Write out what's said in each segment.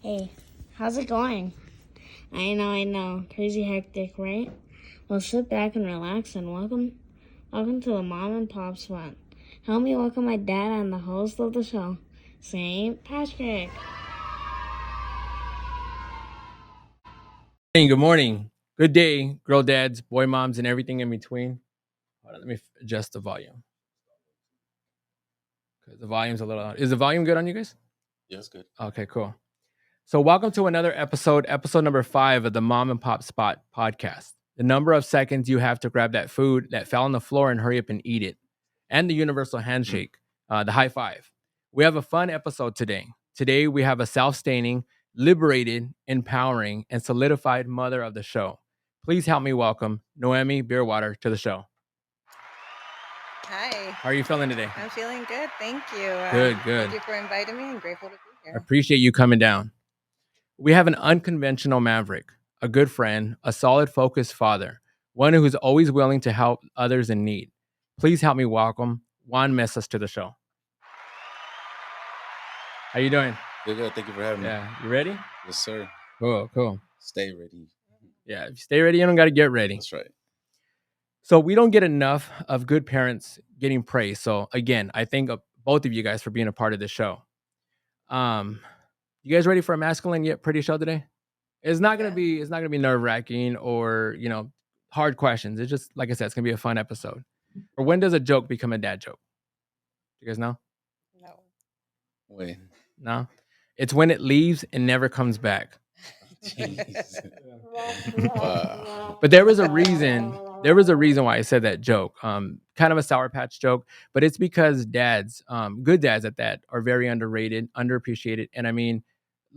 Hey, how's it going? I know. Crazy hectic, right? Well, sit back and relax and welcome to the Mom and Pop Spot. Help me welcome my dad and the host of the show, St. Patrick. Hey, good morning. Good day, girl dads, boy moms, and everything in between. Hold on, let me adjust the volume. Because the volume's a little loud. Is the volume good on you guys? Yeah, it's good. Okay, cool. So, welcome to another episode number 5 of the Mom and Pop Spot podcast. The number of seconds you have to grab that food that fell on the floor and hurry up and eat it, and the universal handshake, the high five. We have a fun episode today. Today, we have a self staining, liberated, empowering, and solidified mother of the show. Please help me welcome Noemi Beerwater to the show. Hi. How are you feeling today? I'm feeling good. Thank you. Good. Thank you for inviting me. I'm grateful to be I here. appreciate you coming down. We have an unconventional maverick, a good friend, a solid, focused father, one who's always willing to help others in need. Please help me welcome Juan Mesas to the show. How you doing? Good. Thank you for having me. Yeah, you ready? Yes, sir. Cool. Stay ready. Yeah, if you stay ready, you don't got to get ready. That's right. So we don't get enough of good parents getting praise. So again, I thank both of you guys for being a part of the show. You guys ready for a masculine yet pretty show today? It's not gonna be nerve wracking or hard questions. It's just like I said, it's gonna be a fun episode. Or when does a joke become a dad joke? You guys know? No. Wait. No, it's when it leaves and never comes back. Jeez. But there was a reason. There was a reason why I said that joke. Kind of a Sour Patch joke, but it's because dads, good dads at that, are very underrated, underappreciated. And I mean,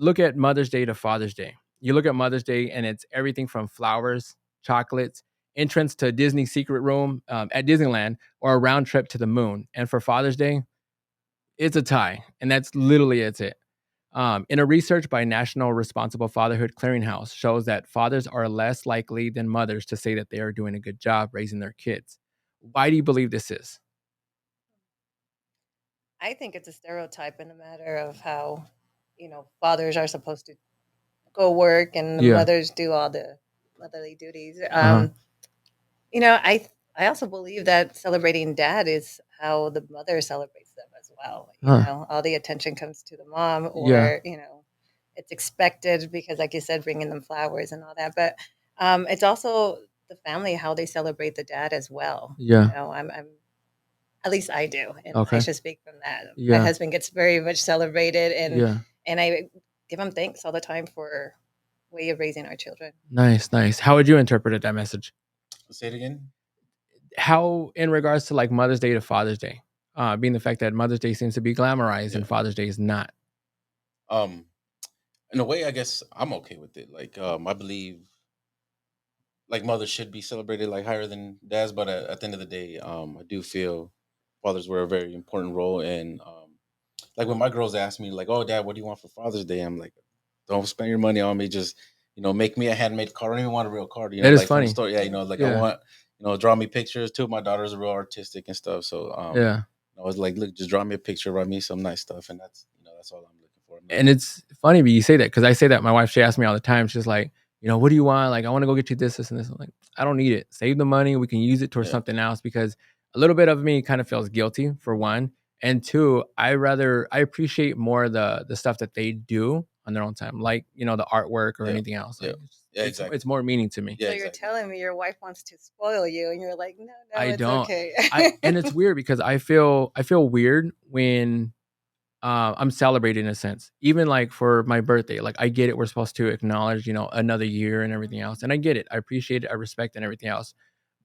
look at Mother's Day to Father's Day. You look at Mother's Day, and it's everything from flowers, chocolates, entrance to Disney secret room at Disneyland, or a round trip to the moon. And for Father's Day, it's a tie, and that's literally it's it. In a research by National Responsible Fatherhood Clearinghouse shows that fathers are less likely than mothers to say that they are doing a good job raising their kids. Why do you believe this is? I think it's a stereotype in the matter of how, fathers are supposed to go work and the mothers do all the motherly duties. I also believe that celebrating dad is how the mother celebrates them as well. All the attention comes to the mom, or it's expected because, like you said, bringing them flowers and all that. But it's also the family how they celebrate the dad as well. I'm at least I do, and I should speak from that. My husband gets very much celebrated, and I give him thanks all the time for way of raising our children. Nice. How would you interpret that message? Say it again. How, in regards to like Mother's Day to Father's Day, being the fact that Mother's Day seems to be glamorized and Father's Day is not. In a way, I guess I'm okay with it. Like, I believe like mothers should be celebrated like higher than dads, but at the end of the day, I do feel fathers were a very important role. And like when my girls ask me, like, "Oh, Dad, what do you want for Father's Day?" I'm like, "Don't spend your money on me. Just make me a handmade card. I don't even want a real card. That is like funny. From the store. Yeah, I want draw me pictures. Two of my daughters are real artistic and stuff. So I was like, look, just draw me a picture, write me some nice stuff, and that's that's all I'm looking for. And it's funny, but you say that because I say that. My wife, she asks me all the time. She's like, what do you want? Like, I want to go get you this, and this. I'm like, I don't need it. Save the money. We can use it towards something else, because a little bit of me kind of feels guilty, for one, and two, I appreciate more the stuff that they do on their own time, like the artwork or anything else. Like, exactly. It's more meaning to me. So you're telling me your wife wants to spoil you, and you're like, no, I it's don't. okay. And it's weird because I feel weird when I'm celebrating, in a sense, even like for my birthday. Like, I get it, we're supposed to acknowledge another year and everything else, and I get it, I appreciate it, I respect it and everything else.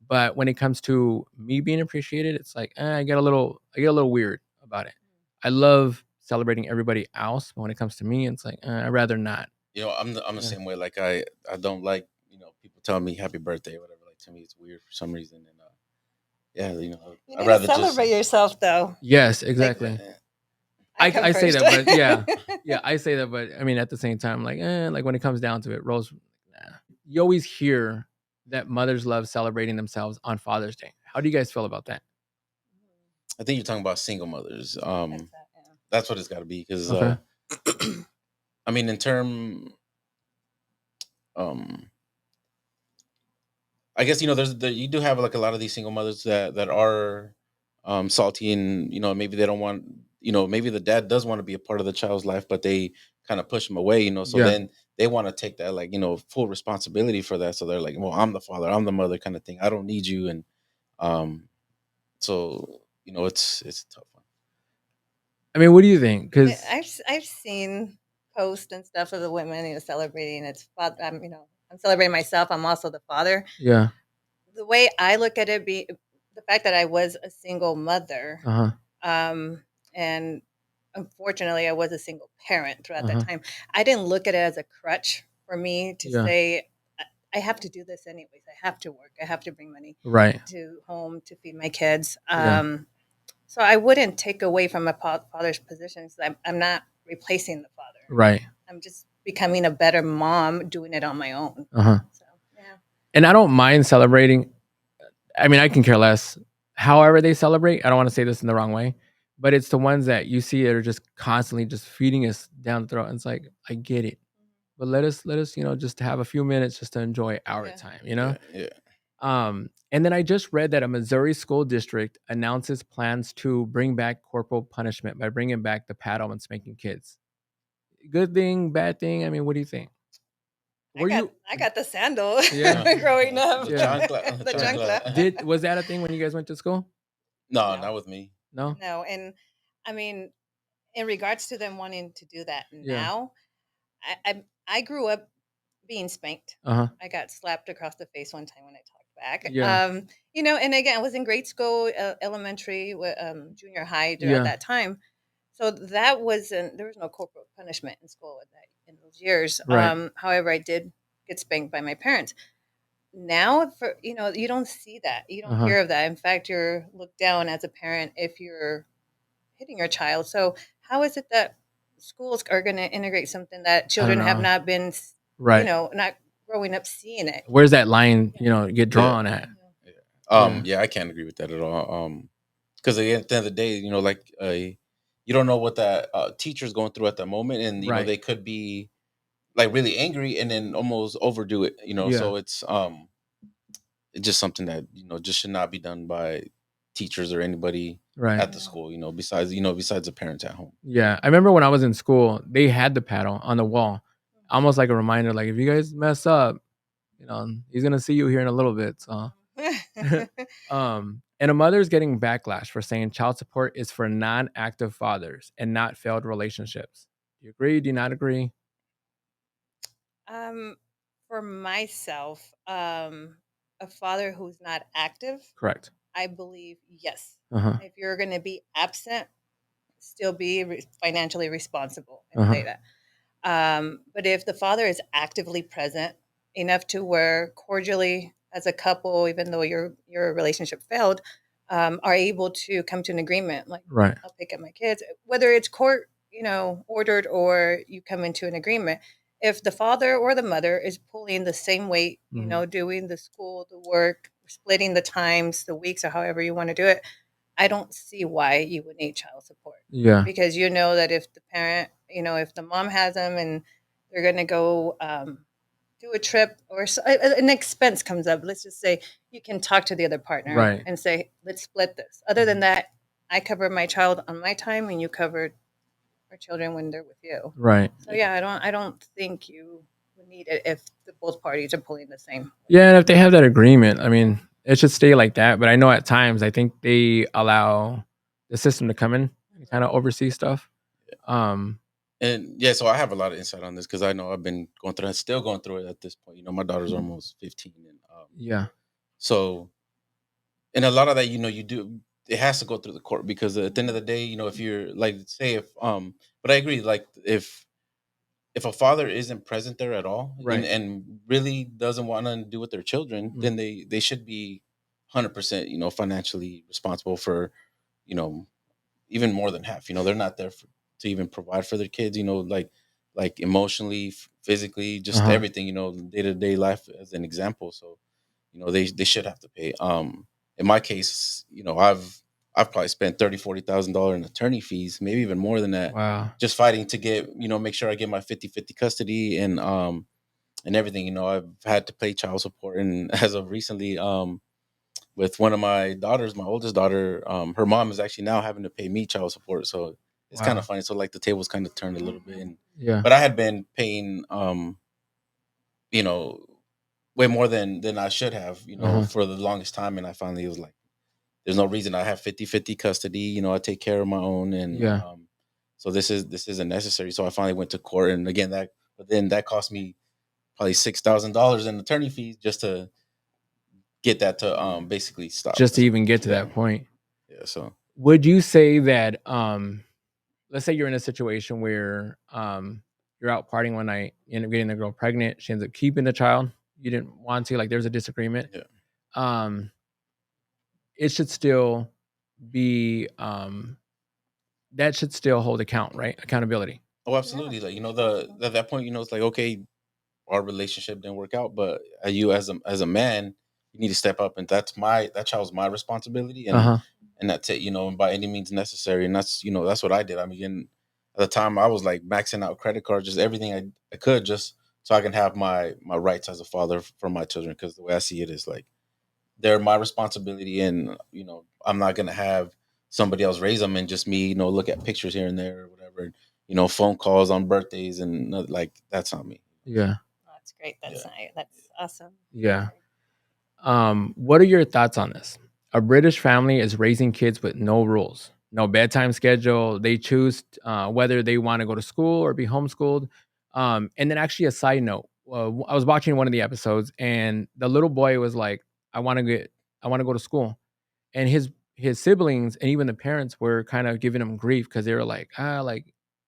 But when it comes to me being appreciated, it's like I get a little weird about it. I love celebrating everybody else, but when it comes to me, it's like I'd rather not. I'm the same way. Like I don't like people telling me happy birthday or whatever. Like, to me, it's weird for some reason. And you I'd rather celebrate yourself, though. Yes, exactly. Like, I say that, but I say that, but I mean, at the same time, like when it comes down to it, Rose, you always hear that mothers love celebrating themselves on Father's Day. How do you guys feel about that? I think you're talking about single mothers. That's what it's got to be, because I mean, in term, um, I guess you do have like a lot of these single mothers that are salty, and maybe they don't want, maybe the dad does want to be a part of the child's life, but they kind of push him away, so Yeah. then they want to take that, like, full responsibility for that. So they're like, well, I'm the father, I'm the mother, kind of thing. I don't need you. And so it's a tough one. I mean, what do you think? Because I've seen posts and stuff of the women, celebrating its father. I'm celebrating myself. I'm also the father. yeah, The way I look at it, be the fact that I was a single mother, and unfortunately, I was a single parent throughout that time. I didn't look at it as a crutch for me to say, I have to do this anyways. I have to work. I have to bring money right. to home to feed my kids. Yeah. So I wouldn't take away from a father's position. I'm not replacing the father. Right. I'm just becoming a better mom doing it on my own. So, yeah. And I don't mind celebrating. I mean, I can care less however they celebrate. I don't want to say this in the wrong way, but it's the ones that you see that are just constantly just feeding us down the throat. And it's like, I get it, but let us, just have a few minutes just to enjoy our time, Yeah. And then I just read that a Missouri school district announces plans to bring back corporal punishment by bringing back the paddle and spanking kids. Good thing, bad thing? I mean, what do you think? I got the sandal Yeah. growing up. The chancla. The chancla. Was that a thing when you guys went to school? No, not with me. No. No, and I mean, in regards to them wanting to do that now, I grew up being spanked. I got slapped across the face one time when I talked back. Yeah. And again, I was in grade school, elementary, junior high during that time. So that wasn't, there was no corporal punishment in school in those years. Right. However, I did get spanked by my parents. Now, you don't see that. You don't hear of that. In fact, you're looked down as a parent if you're hitting your child. So how is it that schools are going to integrate something that children have not been, Right. not growing up seeing it? Where's that line, get drawn at? Yeah, I can't agree with that at all. Because at the end of the day, like, you don't know what that teacher's going through at that moment, and Right. they could be like really angry and then almost overdo it. So it's just something that just should not be done by teachers or anybody Right. at the school. Besides the parents at home. Yeah, I remember when I was in school, they had the paddle on the wall, almost like a reminder, like if you guys mess up, he's gonna see you here in a little bit. So, and a mother's getting backlash for saying child support is for non-active fathers and not failed relationships. Do you agree? Do you not agree? For myself, a father who's not active, Correct. I believe yes. If you're going to be absent, still be financially responsible and say that. But if the father is actively present enough to where cordially as a couple, even though your relationship failed, are able to come to an agreement, like, Right. I'll pick up my kids, whether it's court, ordered, or you come into an agreement. If the father or the mother is pulling the same weight, doing the school, the work, splitting the times, the weeks, or however you want to do it, I don't see why you would need child support. Yeah. Because you know that if the parent, if the mom has them and they're going to go do a trip or an expense comes up, let's just say you can talk to the other partner, Right. and say, let's split this. Other than that, I cover my child on my time and you cover our children when they're with you. Right. So yeah, I don't think you would need it if both parties are pulling the same. Yeah, and if they have that agreement, I mean, it should stay like that. But I know at times, I think they allow the system to come in and kind of oversee stuff. And yeah, so I have a lot of insight on this because I know I've been still going through it at this point. My daughter's almost 15, and yeah. So, and a lot of that, you do, it has to go through the court, because at the end of the day, if you're like, say if but I agree, like if a father isn't present there at all, Right. and really doesn't want to do with their children, then they should be 100%, financially responsible for, even more than half. They're not there to even provide for their kids, like emotionally, physically, just everything, day-to-day life as an example. So, they should have to pay. In my case, I've I've probably spent $30,000-$40,000 in attorney fees, maybe even more than that. Wow. Just fighting to get, make sure I get my 50-50 custody and everything. I've had to pay child support, and as of recently, with one of my daughters, my oldest daughter, her mom is actually now having to pay me child support. So it's kind of funny. So like the tables kind of turned a little bit, but I had been paying, you know, way more than I should have, for the longest time. And I finally was like, there's no reason. I have 50-50 custody. I take care of my own. And so this isn't necessary. So I finally went to court. And again, but then that cost me probably $6,000 in attorney fees just to get that to basically stop. Just to even get to that point. Yeah. So would you say that let's say you're in a situation where you're out partying one night, you end up getting the girl pregnant, she ends up keeping the child, you didn't want to, like there's a disagreement. It should still be that should still hold account, right? Accountability. Oh, absolutely. Like, at that point, it's like, okay, our relationship didn't work out, but you as a man, you need to step up, and that child's my responsibility, and that's it, and by any means necessary. And that's what I did. I mean, at the time I was like maxing out credit cards, just everything I could, just so I can have my rights as a father for my children. Because the way I see it is like, they're my responsibility, and I'm not gonna have somebody else raise them and just me, look at pictures here and there or whatever, phone calls on birthdays, and like, that's not me. Yeah. That's great. That's nice. That's awesome. Yeah. What are your thoughts on this? A British family is raising kids with no rules, no bedtime schedule. They choose whether they want to go to school or be homeschooled. And then, actually, a side note: I was watching one of the episodes, and the little boy was like, "I want to go to school," and his siblings and even the parents were kind of giving him grief because they were like,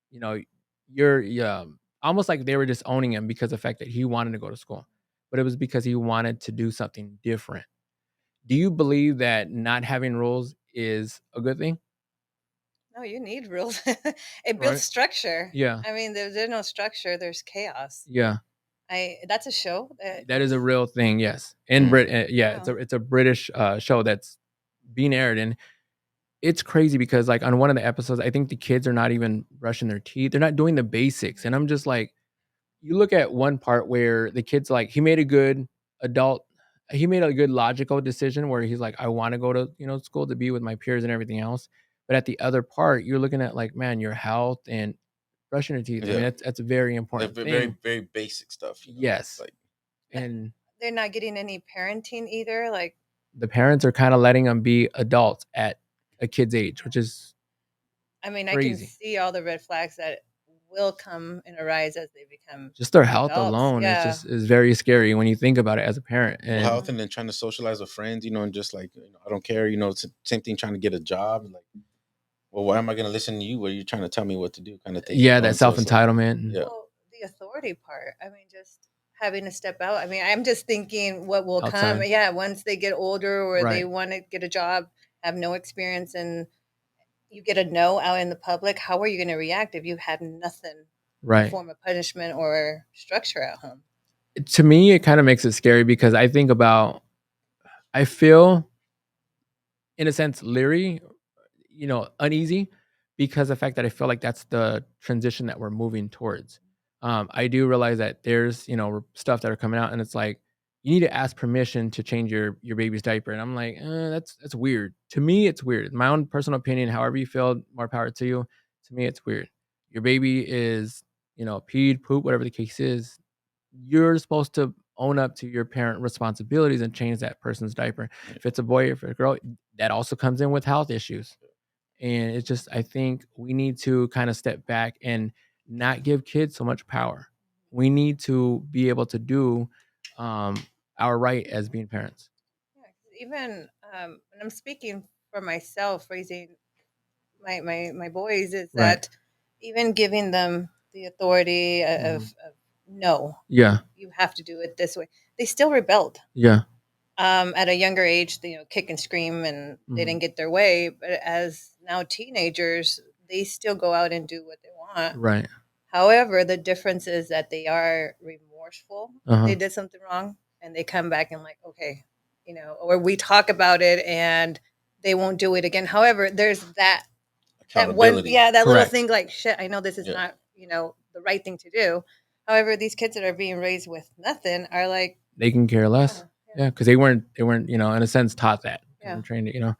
you know, you're almost like they were just owning him because of the fact that he wanted to go to school, but it was because he wanted to do something different. Do you believe that not having rules is a good thing? No, you need rules. It builds structure. Yeah. I mean, there's no structure, there's chaos. Yeah. That's a show. That is a real thing. Yes. In Brit, yeah, it's a British show that's being aired, and it's crazy because, like, on one of the episodes, I think the kids are not even brushing their teeth. They're not doing the basics, and I'm just like, you look at one part where the kid's like, adult he made a good logical decision where he's like, I want to go to, school to be with my peers and everything else. But at the other part, you're looking at, like, man, your health and brushing your teeth. I mean, that's a very important like, thing. very, very basic stuff. Yes. Like, and they're not getting any parenting either. Like, the parents are kind of letting them be adults at a kid's age, which is I crazy. can see all the red flags that will come and arise as they become just their health adults. alone is very scary when you think about it as a parent. And health, and then trying to socialize with friends, and just like, I don't care, it's the same thing trying to get a job. Like, well, why am I going to listen to you? What are you trying to tell me what to do? Kind of thing. Yeah, that self-entitlement. Yeah. Well, the authority part. I mean, just having to step out. I mean, I'm just thinking what will come. Yeah, once they get older or they want to get a job, have no experience, and you get a no out in the public. How are you going to react if you had nothing, form of punishment or structure at home? To me, it kind of makes it scary because I feel, in a sense, leery, uneasy, because of the fact that I feel like that's the transition that we're moving towards. I do realize that there's, stuff that are coming out, and it's like, you need to ask permission to change your baby's diaper. And I'm like, that's weird. To me, it's weird. My own personal opinion, however you feel, more power to you. To me, it's weird. Your baby is, peed, poop, whatever the case is. You're supposed to own up to your parent responsibilities and change that person's diaper. If it's a boy or if it's a girl, that also comes in with health issues. And it's just, I think we need to kind of step back and not give kids so much power. We need to be able to do our right as being parents. Yeah, even when I'm speaking for myself, raising my boys, is that even giving them the authority of no, yeah, you have to do it this way, they still rebelled. Yeah. At a younger age, they kick and scream, and they didn't get their way. But as now teenagers, they still go out and do what they want. Right. However, the difference is that they are remorseful. They did something wrong, and they come back and like, okay, or we talk about it, and they won't do it again. However, there's that one, Accountability. that little Correct. thing like, shit, I know this is not, the right thing to do. However, these kids that are being raised with nothing are like, They can care less. Yeah, because they weren't, in a sense, taught that. They Yeah. were trained,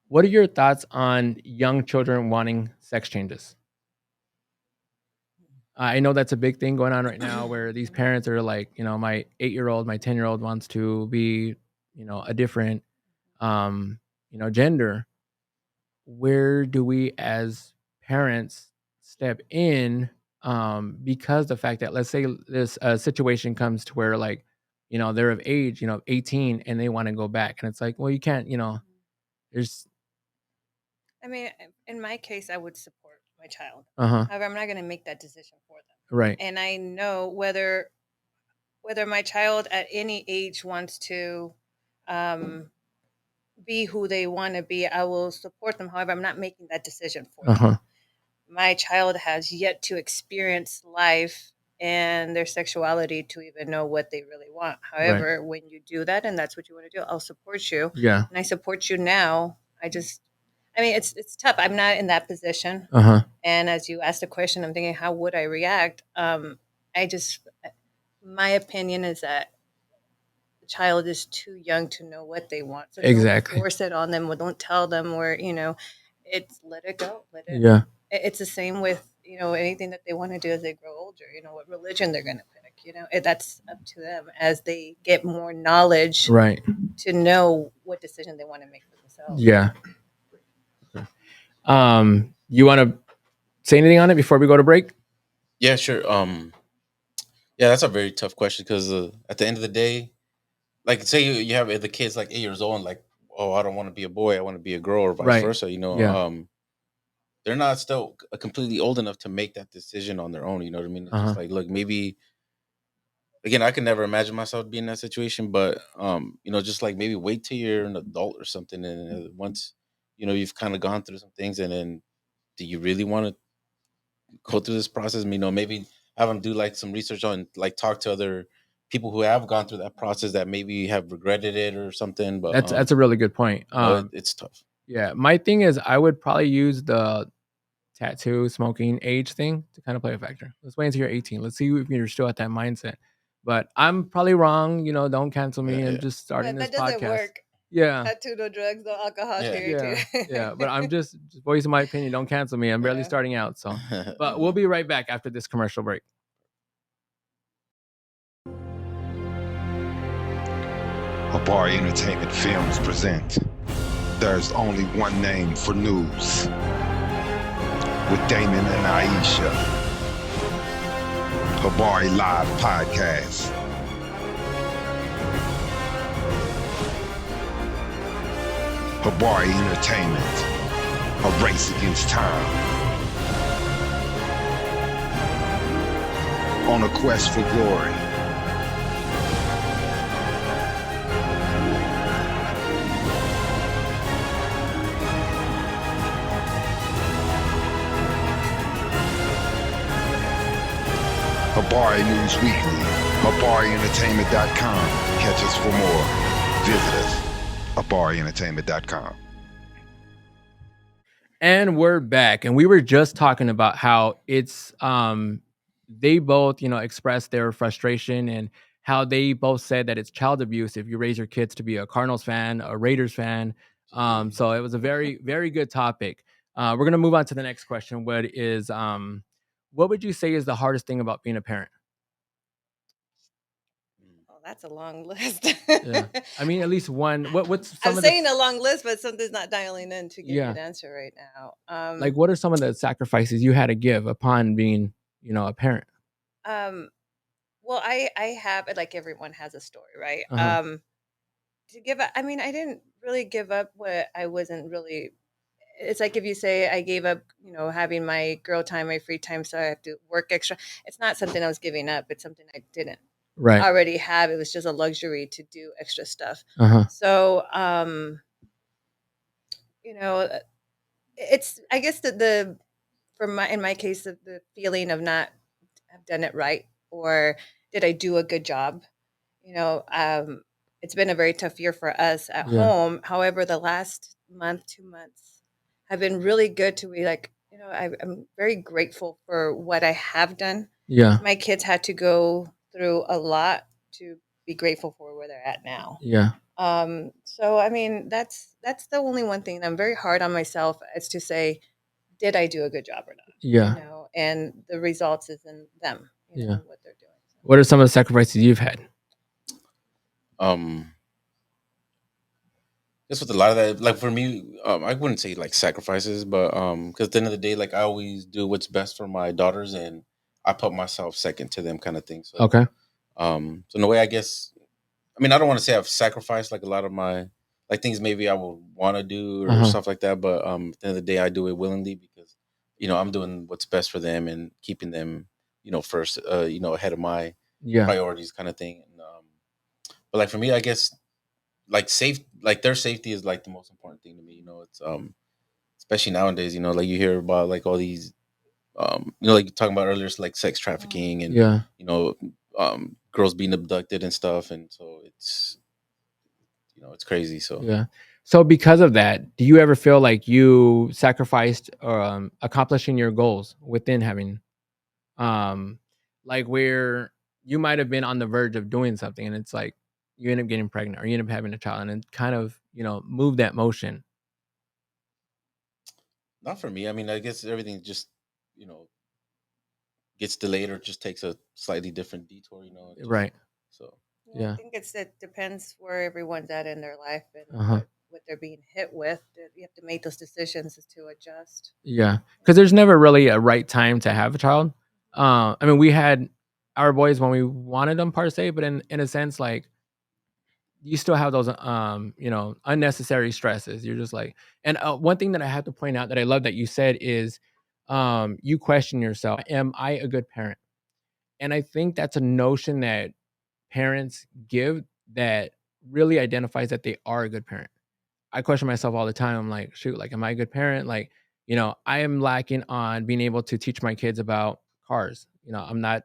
What are your thoughts on young children wanting sex changes? I know that's a big thing going on right now where these parents are like, my 8-year-old, my 10-year-old wants to be, a different, gender. Where do we as parents step in? Because the fact that, let's say this situation comes to where, like, they're of age, 18, and they want to go back. And it's like, well, you can't, there's, I mean, in my case, I would support my child. uh-huh, However, I'm not going to make that decision for them. right. And I know whether my child at any age wants to be who they want to be, I will support them. However, I'm not making that decision for them. Uh-huh. My child has yet to experience life and their sexuality to even know what they really want. However, when you do that and that's what you want to do, I'll support you. Yeah. And I support you now. It's tough. I'm not in that position. Uh-huh. And as you asked the question, I'm thinking, how would I react? My opinion is that the child is too young to know what they want. So Exactly. don't force it on them, or don't tell them, or it's let it go. Yeah. It's the same with anything that they want to do as they grow older. What religion they're going to pick. That's up to them as they get more knowledge, Right. to know what decision they want to make for themselves. Yeah. You want to say anything on it before we go to break? Yeah, sure. Yeah, that's a very tough question because at the end of the day, like, say you have the kids like 8 years old and like, oh, I don't want to be a boy, I want to be a girl, or vice Right. versa. Yeah. They're not still completely old enough to make that decision on their own. You know what I mean? It's just like, look, maybe again, I can never imagine myself being in that situation, but just like maybe wait till you're an adult or something, and once you've kind of gone through some things, and then do you really want to go through this process? Maybe have them do like some research on, like, talk to other people who have gone through that process that maybe have regretted it or something. But That's a really good point. it's tough. Yeah, my thing is I would probably use the tattoo smoking age thing to kind of play a factor. Let's wait until you're 18. Let's see if you're still at that mindset. But I'm probably wrong. Don't cancel me. Yeah, I'm yeah. just starting That this doesn't podcast. work. Yeah. Tattoo, no drugs, no alcohol, Yeah. period. Yeah. But I'm just voicing my opinion. Don't cancel me. I'm barely Yeah. starting out. So, but we'll be right back after this commercial break. Habari Entertainment Films present There's Only One Name for News with Damon and Aisha. Habari Live Podcast. Habari Entertainment, a race against time. On a quest for glory. Habari News Weekly, HabariEntertainment.com. Catch us for more. Visit us, HabariEntertainment.com. And we're back. And we were just talking about how it's they both, expressed their frustration and how they both said that it's child abuse if you raise your kids to be a Cardinals fan, a Raiders fan. So it was a very, very good topic. We're gonna move on to the next question. What would you say is the hardest thing about being a parent? Oh, that's a long list. Yeah. I mean, at least one. What's some I'm of saying a long list, but something's not dialing in to give you Yeah. an answer right now. like what are some of the sacrifices you had to give upon being, a parent? Well, I have, like, everyone has a story, right? Uh-huh. To give up, I mean, I didn't really give up what I wasn't really. It's like if you say I gave up, having my girl time, my free time, so I have to work extra. It's not something I was giving up. It's something I didn't Right. already have. It was just a luxury to do extra stuff. Uh-huh. So, it's, I guess, in my case, the feeling of not have done it right, or did I do a good job? it's been a very tough year for us at home. However, the last month, 2 months have been really good to be like, I'm very grateful for what I have done. Yeah. My kids had to go through a lot to be grateful for where they're at now. Yeah. So I mean, that's the only one thing I'm very hard on myself as to say, did I do a good job or not? Yeah. And the results is in them, what they're doing. What are some of the sacrifices you've had? Just with a lot of that, like for me, I wouldn't say like sacrifices, but because at the end of the day, like I always do what's best for my daughters, and I put myself second to them, kind of thing. So, Okay. so in a way, I guess, I mean, I don't want to say I've sacrificed like a lot of my like things maybe I would want to do or stuff like that, but at the end of the day, I do it willingly because I'm doing what's best for them and keeping them first, ahead of my priorities, kind of thing. And, but like for me, I guess like like their safety is like the most important thing to me. It's especially nowadays. Like you hear about like all these like talking about earlier, like sex trafficking and girls being abducted and stuff, and so it's crazy. So Yeah. So because of that, do you ever feel like you sacrificed accomplishing your goals within having like where you might have been on the verge of doing something and it's like you end up getting pregnant or you end up having a child and it kind of, move that motion? not for me. I mean, I guess everything just you know gets delayed or just takes a slightly different detour. Right. So I think it depends where everyone's at in their life and Uh-huh. what they're being hit with. You have to make those decisions as to adjust. Yeah. Because there's never really a right time to have a child. I mean, we had our boys when we wanted them per se, but in a sense, like you still have those unnecessary stresses. You're just like, and one thing that I have to point out that I love that you said is you question yourself, am I a good parent? And I think that's a notion that parents give that really identifies that they are a good parent. I question myself all the time. I'm like, shoot, like, am I a good parent? Like, I am lacking on being able to teach my kids about cars. I'm not,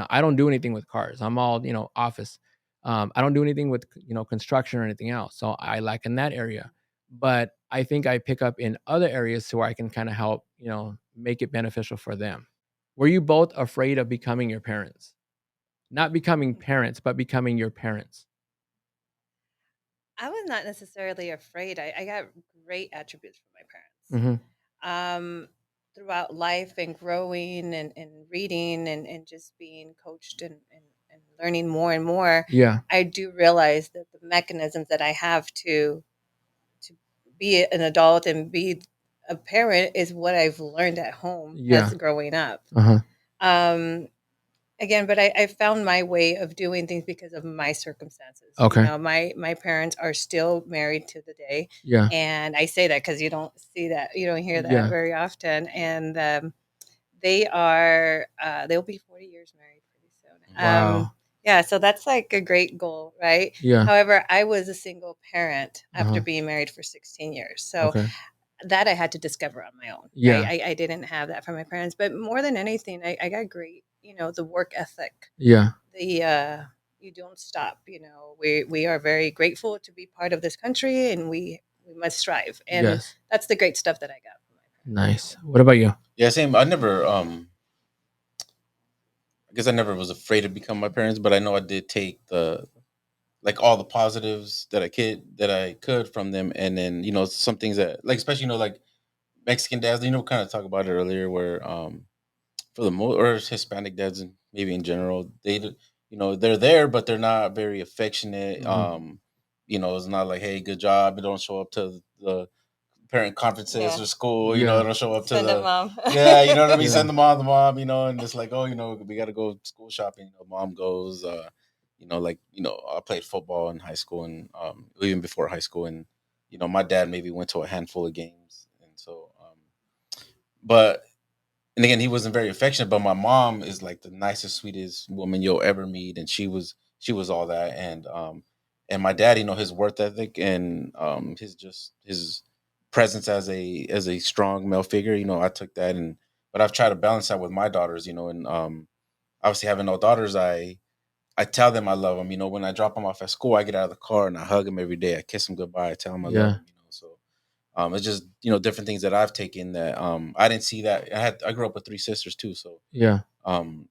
I don't do anything with cars. I'm all, office. I don't do anything with, construction or anything else. So I lack in that area. But I think I pick up in other areas so I can kind of help, make it beneficial for them. Were you both afraid of becoming your parents? Not becoming parents, but becoming your parents. I was not necessarily afraid. I got great attributes from my parents. Throughout life and growing and reading and just being coached and learning more and more, Yeah. I do realize that the mechanisms that I have to be an adult and be a parent is what I've learned at home as growing up. Again, but I found my way of doing things because of my circumstances. Okay. My parents are still married to the day. Yeah. And I say that because you don't see that, you don't hear that Yeah. very often. And they'll be 40 years married pretty soon. Wow. Yeah, so that's like a great goal, right? Yeah. However, I was a single parent after being married for 16 years. So that I had to discover on my own. Yeah. I didn't have that from my parents. But more than anything, I got great, the work ethic. Yeah. You don't stop. We are very grateful to be part of this country, and we must strive. And that's the great stuff that I got from my parents. Nice. What about you? yeah, same. I never. I guess I never was afraid to become my parents, but I know I did take the like all the positives that I could from them, and then some things that like especially like Mexican dads, kind of talk about it earlier, where for the most or Hispanic dads and maybe in general, they're there, but they're not very affectionate. It's not like, hey, good job. They don't show up to the parent conferences or school. They don't show up to Send the a mom. yeah, you know what I mean. Send the mom, and it's like, oh, we got to go school shopping. Mom goes. I played football in high school and even before high school, and my dad maybe went to a handful of games, and so but and again, he wasn't very affectionate, but my mom is like the nicest, sweetest woman you'll ever meet, and she was all that, and my dad, his work ethic and his presence as a strong male figure, I took that, but I've tried to balance that with my daughters, and obviously having no daughters, I I tell them I love them. You know, when I drop them off at school, I get out of the car and I hug them every day. I kiss them goodbye. I tell them I love them. You know, so it's just different things that I've taken that I didn't see that. I grew up with 3 sisters too, so um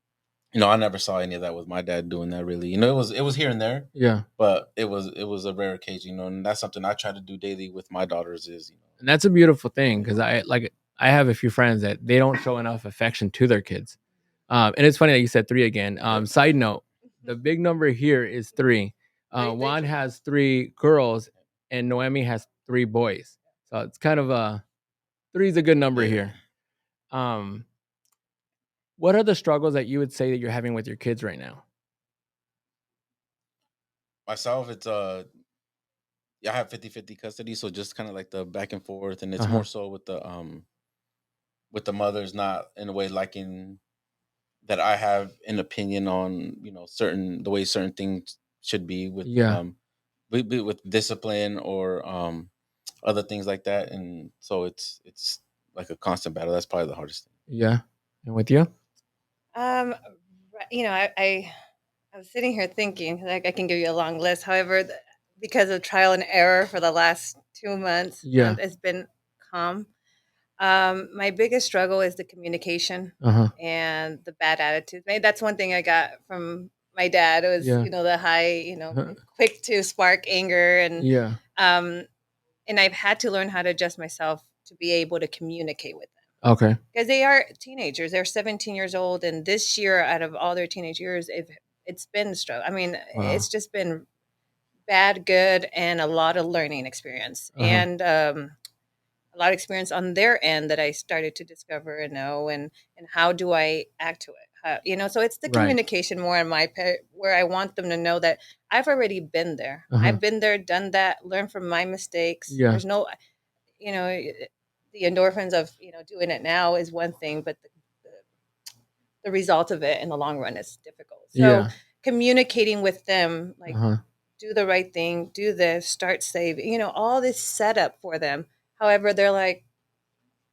I never saw any of that with my dad doing that really. It was here and there. But it was a rare occasion, and that's something I try to do daily with my daughters is. And that's a beautiful thing because I have a few friends that they don't show enough affection to their kids. And it's funny that you said 3 again. Side note, the big number here is 3. Juan has 3 girls and Noemi has 3 boys. So it's kind of 3 is a good number here. What are the struggles that you would say that you're having with your kids right now? Myself, it's I have 50-50 custody, so just kind of like the back and forth, and it's more so with the mothers not in a way liking that I have an opinion on, the way certain things should be with with discipline or other things like that, and so it's like a constant battle. That's probably the hardest thing. Yeah. And with you? I was sitting here thinking, like, I can give you a long list. However, because of trial and error for the last 2 months, it's been calm. My biggest struggle is the communication and the bad attitude. Maybe that's one thing I got from my dad. It was, the high, quick to spark anger, and I've had to learn how to adjust myself to be able to communicate with them. Okay. Because they are teenagers. They're 17 years old, and this year, out of all their teenage years, it's been struggle. I mean, it's just been bad, good, and a lot of learning experience, and a lot of experience on their end that I started to discover and know, and how do I act to it? So it's the communication more on my part, where I want them to know that I've already been there. I've been there, done that, learned from my mistakes. There's no, the endorphins of doing it now is one thing, but the result of it in the long run is difficult. So communicating with them, like, do the right thing, do this, start saving, all this setup for them. However, they're like,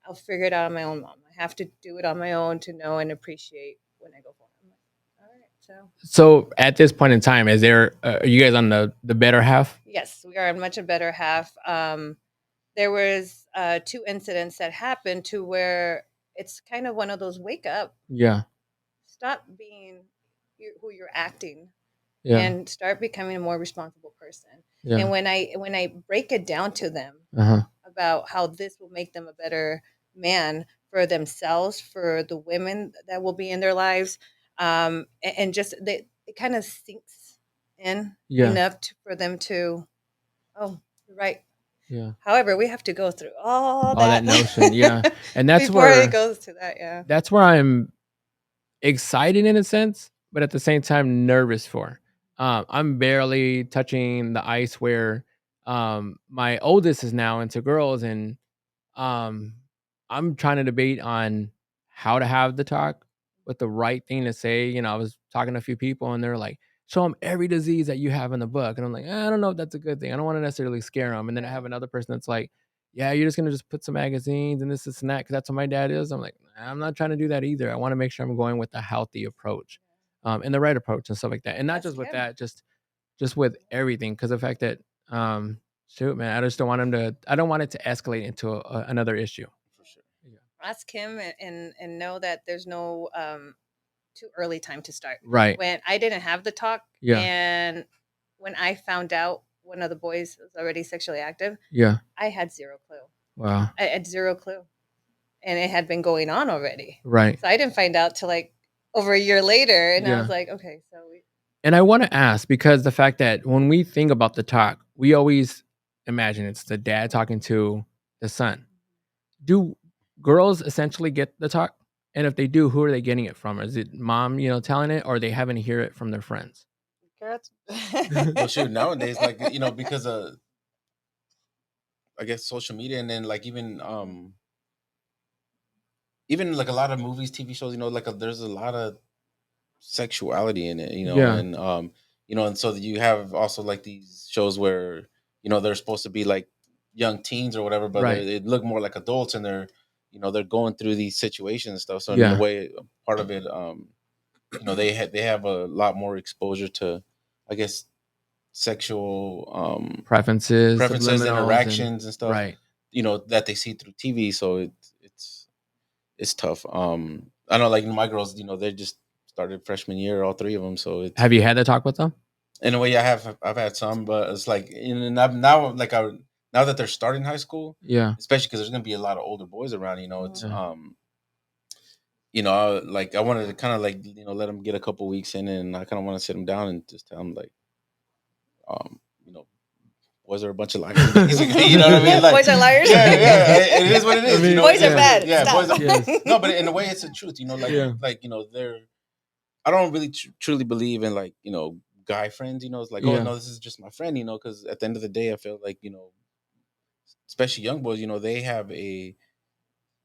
I'll figure it out on my own, Mom. I have to do it on my own to know and appreciate when I go for it. I'm like, all right. So at this point in time, are you guys on the better half? Yes, we are on much a better half. There was 2 incidents that happened to where it's kind of one of those wake up. Yeah. Stop being who you're acting. Yeah. And start becoming a more responsible person. Yeah. And when I break it down to them about how this will make them a better man for themselves, for the women that will be in their lives, and just it kind of sinks in enough for them to, oh, you're right. Yeah. However, we have to go through all that notion. Yeah. And that's before where it goes to that. Yeah. That's where I'm excited in a sense, but at the same time nervous for. I'm barely touching the ice where my oldest is now into girls, and I'm trying to debate on how to have the talk, what the right thing to say. I was talking to a few people and they're like, show them every disease that you have in the book. And I'm like, I don't know if that's a good thing. I don't want to necessarily scare them. And then I have another person that's like, yeah, you're just going to just put some magazines and this and that because that's what my dad is. I'm like, I'm not trying to do that either. I want to make sure I'm going with the healthy approach and the right approach and stuff like that. And not just with that, just with everything. Because the fact that, shoot, man, I just don't want I don't want it to escalate into another issue. For sure. Yeah. Ask him and know that there's no too early time to start. Right. When I didn't have the talk, and when I found out one of the boys was already sexually active, I had zero clue. Wow. I had zero clue. And it had been going on already. Right. So I didn't find out till like over a year later, and I was like, okay, so And I want to ask, because the fact that when we think about the talk, we always imagine it's the dad talking to the son. Do girls essentially get the talk? And if they do, who are they getting it from? Is it mom, telling it, or are they having to hear it from their friends? Girls. Well, shoot, nowadays, like, because of, I guess, social media, and then like even like a lot of movies, TV shows, like there's a lot of sexuality in it, and and so you have also like these shows where they're supposed to be like young teens or whatever, but they look more like adults, and they're they're going through these situations and stuff. So in a way, part of it they have a lot more exposure to, I guess, sexual preferences, preferences, subliminals, interactions, and stuff. right. That they see through TV. So it's tough. I know, like my girls, they just started freshman year, all three of them. So it's, Have you had that talk with them? in a way, I've had some, but it's like, and now like now that they're starting high school, Yeah. especially because there's gonna be a lot of older boys around. It's Yeah. like I wanted to kind of like let them get a couple weeks in, and I kind of want to sit them down and just tell them like, um, you know, boys are a bunch of liars, basically. You know what I mean? Like, boys are liars. Yeah, it is what it is. Boys are bad. Yeah, Stop. boys are. Yes. No, but in a way, it's the truth. Like, Yeah. they're. I don't really truly believe in like guy friends. It's like, oh Yeah. no, this is just my friend. Because at the end of the day, I feel like especially young boys, they have a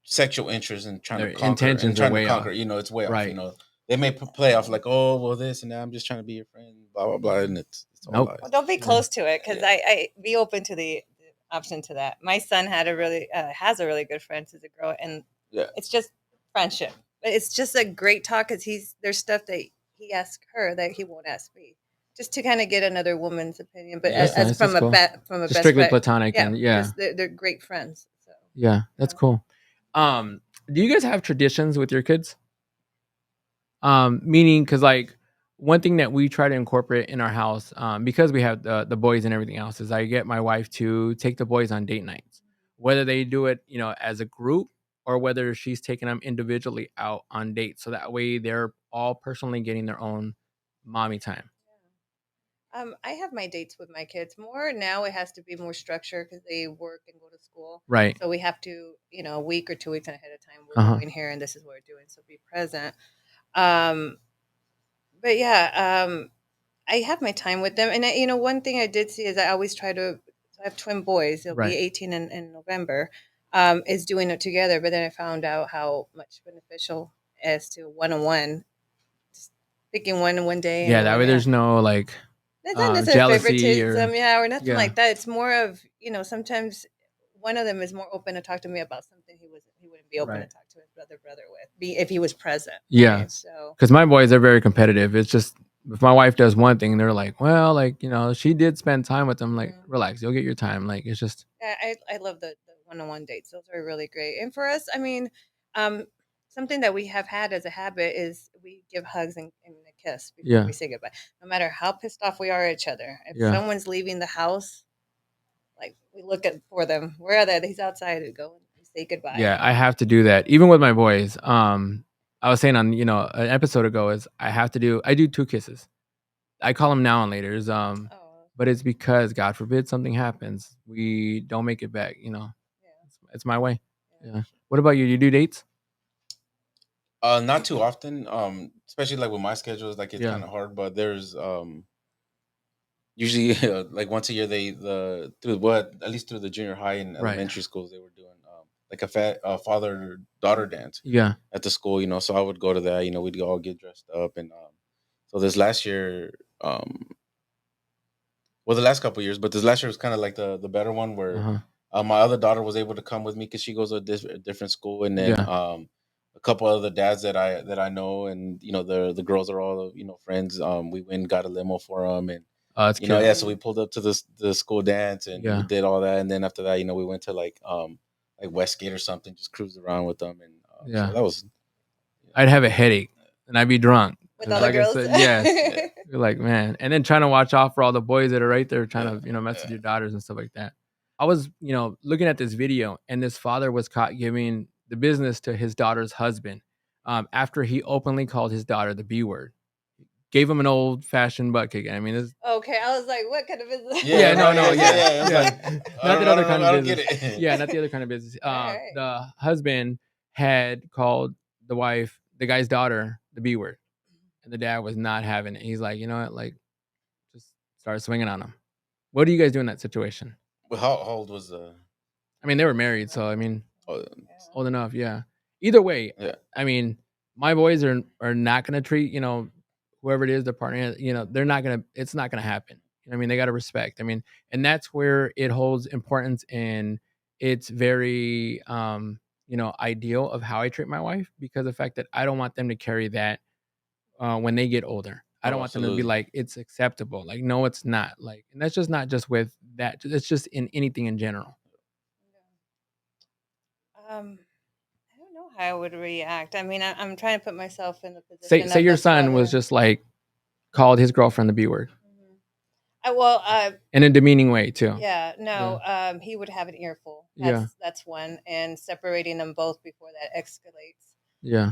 sexual interest in trying Their to conquer and intentions are trying to way off. conquer. It's way Right. off. They may play off like, oh well, this and that. I'm just trying to be your friend. Blah blah blah, and it's all Nope. lies. Well, don't be close to it, because Yeah. I be open to the option to that. My son had has a really good friend who's a girl, and Yeah. it's just friendship. It's just a great talk, because there's stuff that he asks her that he won't ask me, just to kind of get another woman's opinion. But That's as nice. from That's a cool. from a Just best strictly friend, platonic, and just they're great friends. So yeah, that's cool. Do you guys have traditions with your kids? Meaning, because like one thing that we try to incorporate in our house, because we have the boys and everything else, is I get my wife to take the boys on date nights, whether they do it, as a group, or whether she's taking them individually out on dates. So that way they're all personally getting their own mommy time. I have my dates with my kids more now. It has to be more structured because they work and go to school. Right. So we have to, a week or 2 weeks ahead of time, we're going here and this is what we're doing. So be present. But yeah, I have my time with them. And, one thing I did see is I always try to, I have twin boys. They'll Right. be 18 in November, is doing it together. But then I found out how much beneficial as to one-on-one, just picking one day. Yeah, and that way there's no like it's not necessarily jealousy favoritism, or nothing yeah. like that. It's more of, sometimes one of them is more open to talk to me about something he wouldn't be open Right. to talk to his brother with, if he was present. Yeah. Right? So because my boys are very competitive. It's just if my wife does one thing, they're like, well, like she did spend time with them. Like, relax, you'll get your time. Like, it's just yeah, I love the one-on-one dates. Those are really great. And for us, I mean, something that we have had as a habit is we give hugs and a kiss before we say goodbye. No matter how pissed off we are at each other, if someone's leaving the house, like we look for them. Where are they? He's outside. We go and say goodbye. Yeah, I have to do that even with my boys. I was saying on an episode ago is I do 2 kisses. I call them now and later's. But it's because God forbid something happens, we don't make it back. It's my way. Yeah. What about you? You do dates? Not too often. Especially like with my schedules, like it's kind of hard. But there's usually like once a year at least through the junior high and elementary schools, they were doing like a father daughter dance. Yeah. At the school, so I would go to that. We'd all get dressed up, and so this last year, well, the last couple of years, but this last year was kind of like the better one where my other daughter was able to come with me because she goes to a different school, and then a couple of the dads that I know, and the girls are all friends. We went and got a limo for them, and that's cute. so we pulled up to the school dance and we did all that, and then after that, we went to like Westgate or something, just cruised around with them, and so that was. I'd have a headache and I'd be drunk. With all the girls? Yes. You're like, man. And then trying to watch out for all the boys that are right there trying to, mess with your daughters and stuff like that. I was, looking at this video, and this father was caught giving the business to his daughter's husband after he openly called his daughter the B word. Gave him an old-fashioned butt kick. I mean, okay. I was like, what kind of business? Yeah. Not the other kind of business. Get it. Yeah, not the other kind of business. Right. The husband had called the wife, the guy's daughter, the B word, and the dad was not having it. He's like, you know what, like, just start swinging on him. What do you guys do in that situation? Well, how old was I mean, they were married, so I mean, old enough. Yeah. Either way, I mean, my boys are not gonna treat whoever it is, their partner. They're not gonna. It's not gonna happen. I mean, they got to respect. I mean, and that's where it holds importance, and it's very ideal of how I treat my wife, because of the fact that I don't want them to carry that when they get older. I don't want them to be absolutely. like, it's acceptable. Like, no, it's not. Like, and that's just not just with that. It's just in anything in general. I don't know how I would react. I mean, I'm trying to put myself in the Say position say of your the son was father. just like called his girlfriend the B word Well, in a demeaning way too. yeah, no, he would have an earful. Yeah. That's one, and separating them both before that escalates. Yeah.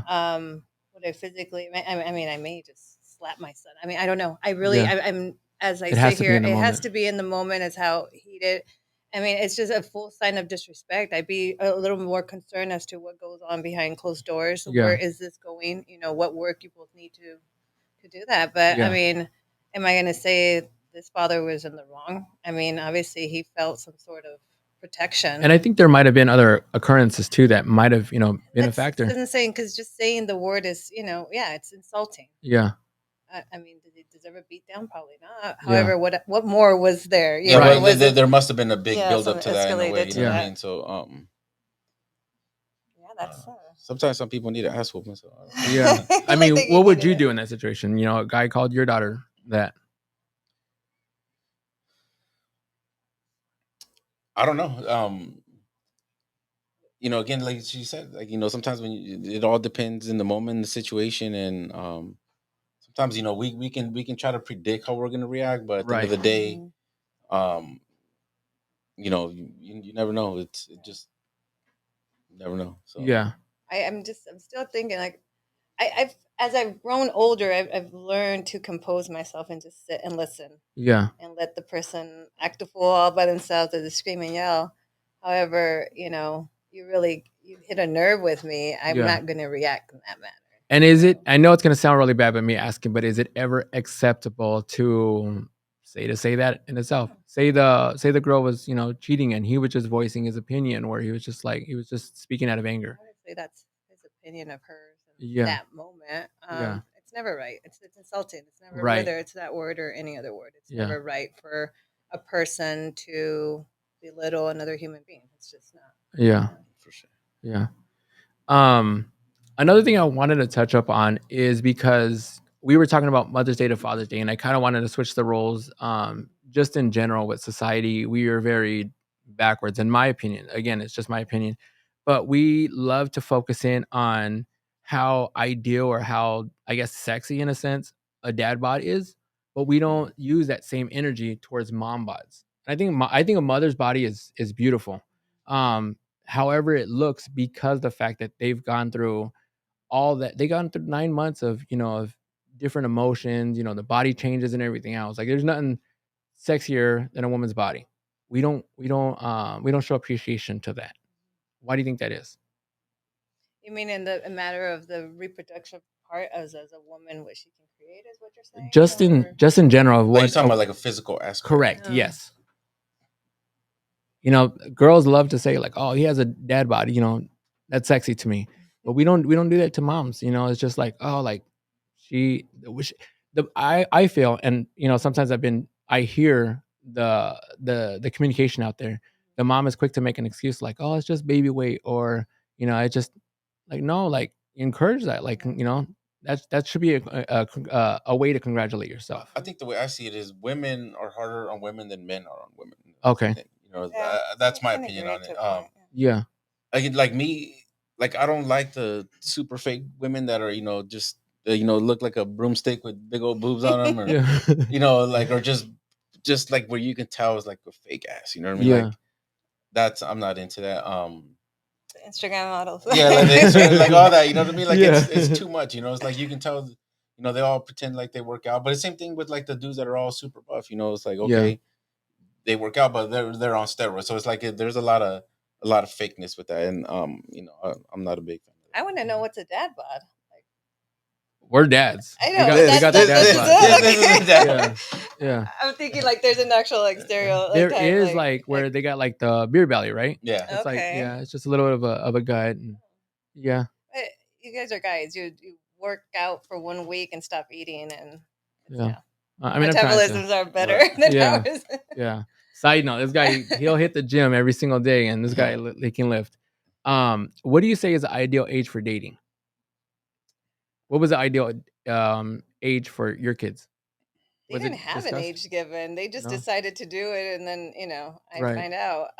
Would I physically? I mean, I may just slap my son. I mean, I don't know. I really, Yeah. I'm as I It has sit to be here, in the it has moment. to be in the moment. As how heated. I mean, it's just a full sign of disrespect. I'd be a little more concerned as to what goes on behind closed doors. Yeah. Where is this going? You know, what work you both need to do that. But Yeah. I mean, am I going to say this father was in the wrong? I mean, obviously he felt some sort of protection. And I think there might have been other occurrences too that might have, been a factor. That's insane because just saying the word is, yeah, it's insulting. Yeah. I mean, did he deserve a beat down? Probably not. Yeah. However, what more was there? Yeah, Right. well, there must have been a big Yeah, build up something to that in a way. escalated You to know what I that. mean? So, Yeah, that's. sometimes some people need an ass whooping. So, Yeah. I Like mean, they what would needed you it. do in that situation? You know, a guy called your daughter that. I don't know. Again, like she said, like sometimes it all depends in the moment, the situation, and sometimes we can try to predict how we're gonna react, but at the end of Right. the day, um, you never know. It just you never know. So Yeah. I'm still thinking like I've as I've grown older, I've learned to compose myself and just sit and listen. Yeah. And let the person act a fool all by themselves or to scream and yell. However, you hit a nerve with me. I'm Yeah. not going to react in that manner. And is it? I know it's gonna sound really bad, but me asking, but is it ever acceptable to say that in itself? Say the girl was cheating and he was just voicing his opinion, where he was just speaking out of anger. Honestly, that's his opinion of hers in Yeah. that moment. Yeah. It's never right. It's insulting. It's never Right. whether it's that word or any other word. It's Yeah. never right for a person to belittle another human being. It's just not. Yeah. for sure. Yeah. Another thing I wanted to touch up on is because we were talking about Mother's Day to Father's Day, and I kind of wanted to switch the roles. Just in general with society, we are very backwards, in my opinion. Again, it's just my opinion, but we love to focus in on how ideal or how, I guess, sexy in a sense a dad bod is, but we don't use that same energy towards mom bods. I think a mother's body is beautiful. However it looks, because the fact that they've gone through all that, they gone through 9 months of of different emotions, the body changes and everything else. Like, there's nothing sexier than a woman's body. We don't show appreciation to that. Why do you think that is? You mean in the matter of the reproduction part as a woman, what she can create is what you're saying? Just in general, Like, you're talking about like a physical aspect. Correct. Oh. Yes. Girls love to say like, "Oh, he has a dad body." That's sexy to me. But we don't do that to moms. It's just like, oh, like she wish I feel, and sometimes I hear the communication out there. The mom is quick to make an excuse like, "Oh, it's just baby weight," or I just like, no, like, encourage that, like, that should be a way to congratulate yourself. I think the way I see it is women are harder on women than men are on women. Okay. That's my I can opinion agree on to it. a point, Yeah. Like me, like I don't like the super fake women that are just look like a broomstick with big old boobs on them, or Yeah. like, or just like where you can tell is like a fake ass. You know what I mean? Yeah. Like I'm not into that. Instagram models. Yeah, like the Instagram, like all that. You know what I mean? Like Yeah. it's too much. It's like you can tell. They all pretend like they work out, but the same thing with like the dudes that are all super buff. It's like, okay, they work out, but they're on steroids. So it's like there's a lot of fakeness with that, and I'm not a big fan. I want to know what's a dad bod. We're dads. I know. We got the dad bod. This is Yeah. Yeah. I'm thinking like there's an actual like stereo. There type, is like where they got like the beer belly, right? Yeah. It's like, Okay. yeah, it's just a little bit of a gut. And yeah. You guys are guys. You work out for 1 week and stop eating, and Yeah. I mean, I'm trying to. metabolisms are better than Yeah. ours. Yeah. Side note, this guy, he'll hit the gym every single day, and this guy, he can lift. What do you say is the ideal age for dating? What was the ideal age for your kids? They Was didn't it have an discussed? age given. They just No? decided to do it, and then I Right. find out.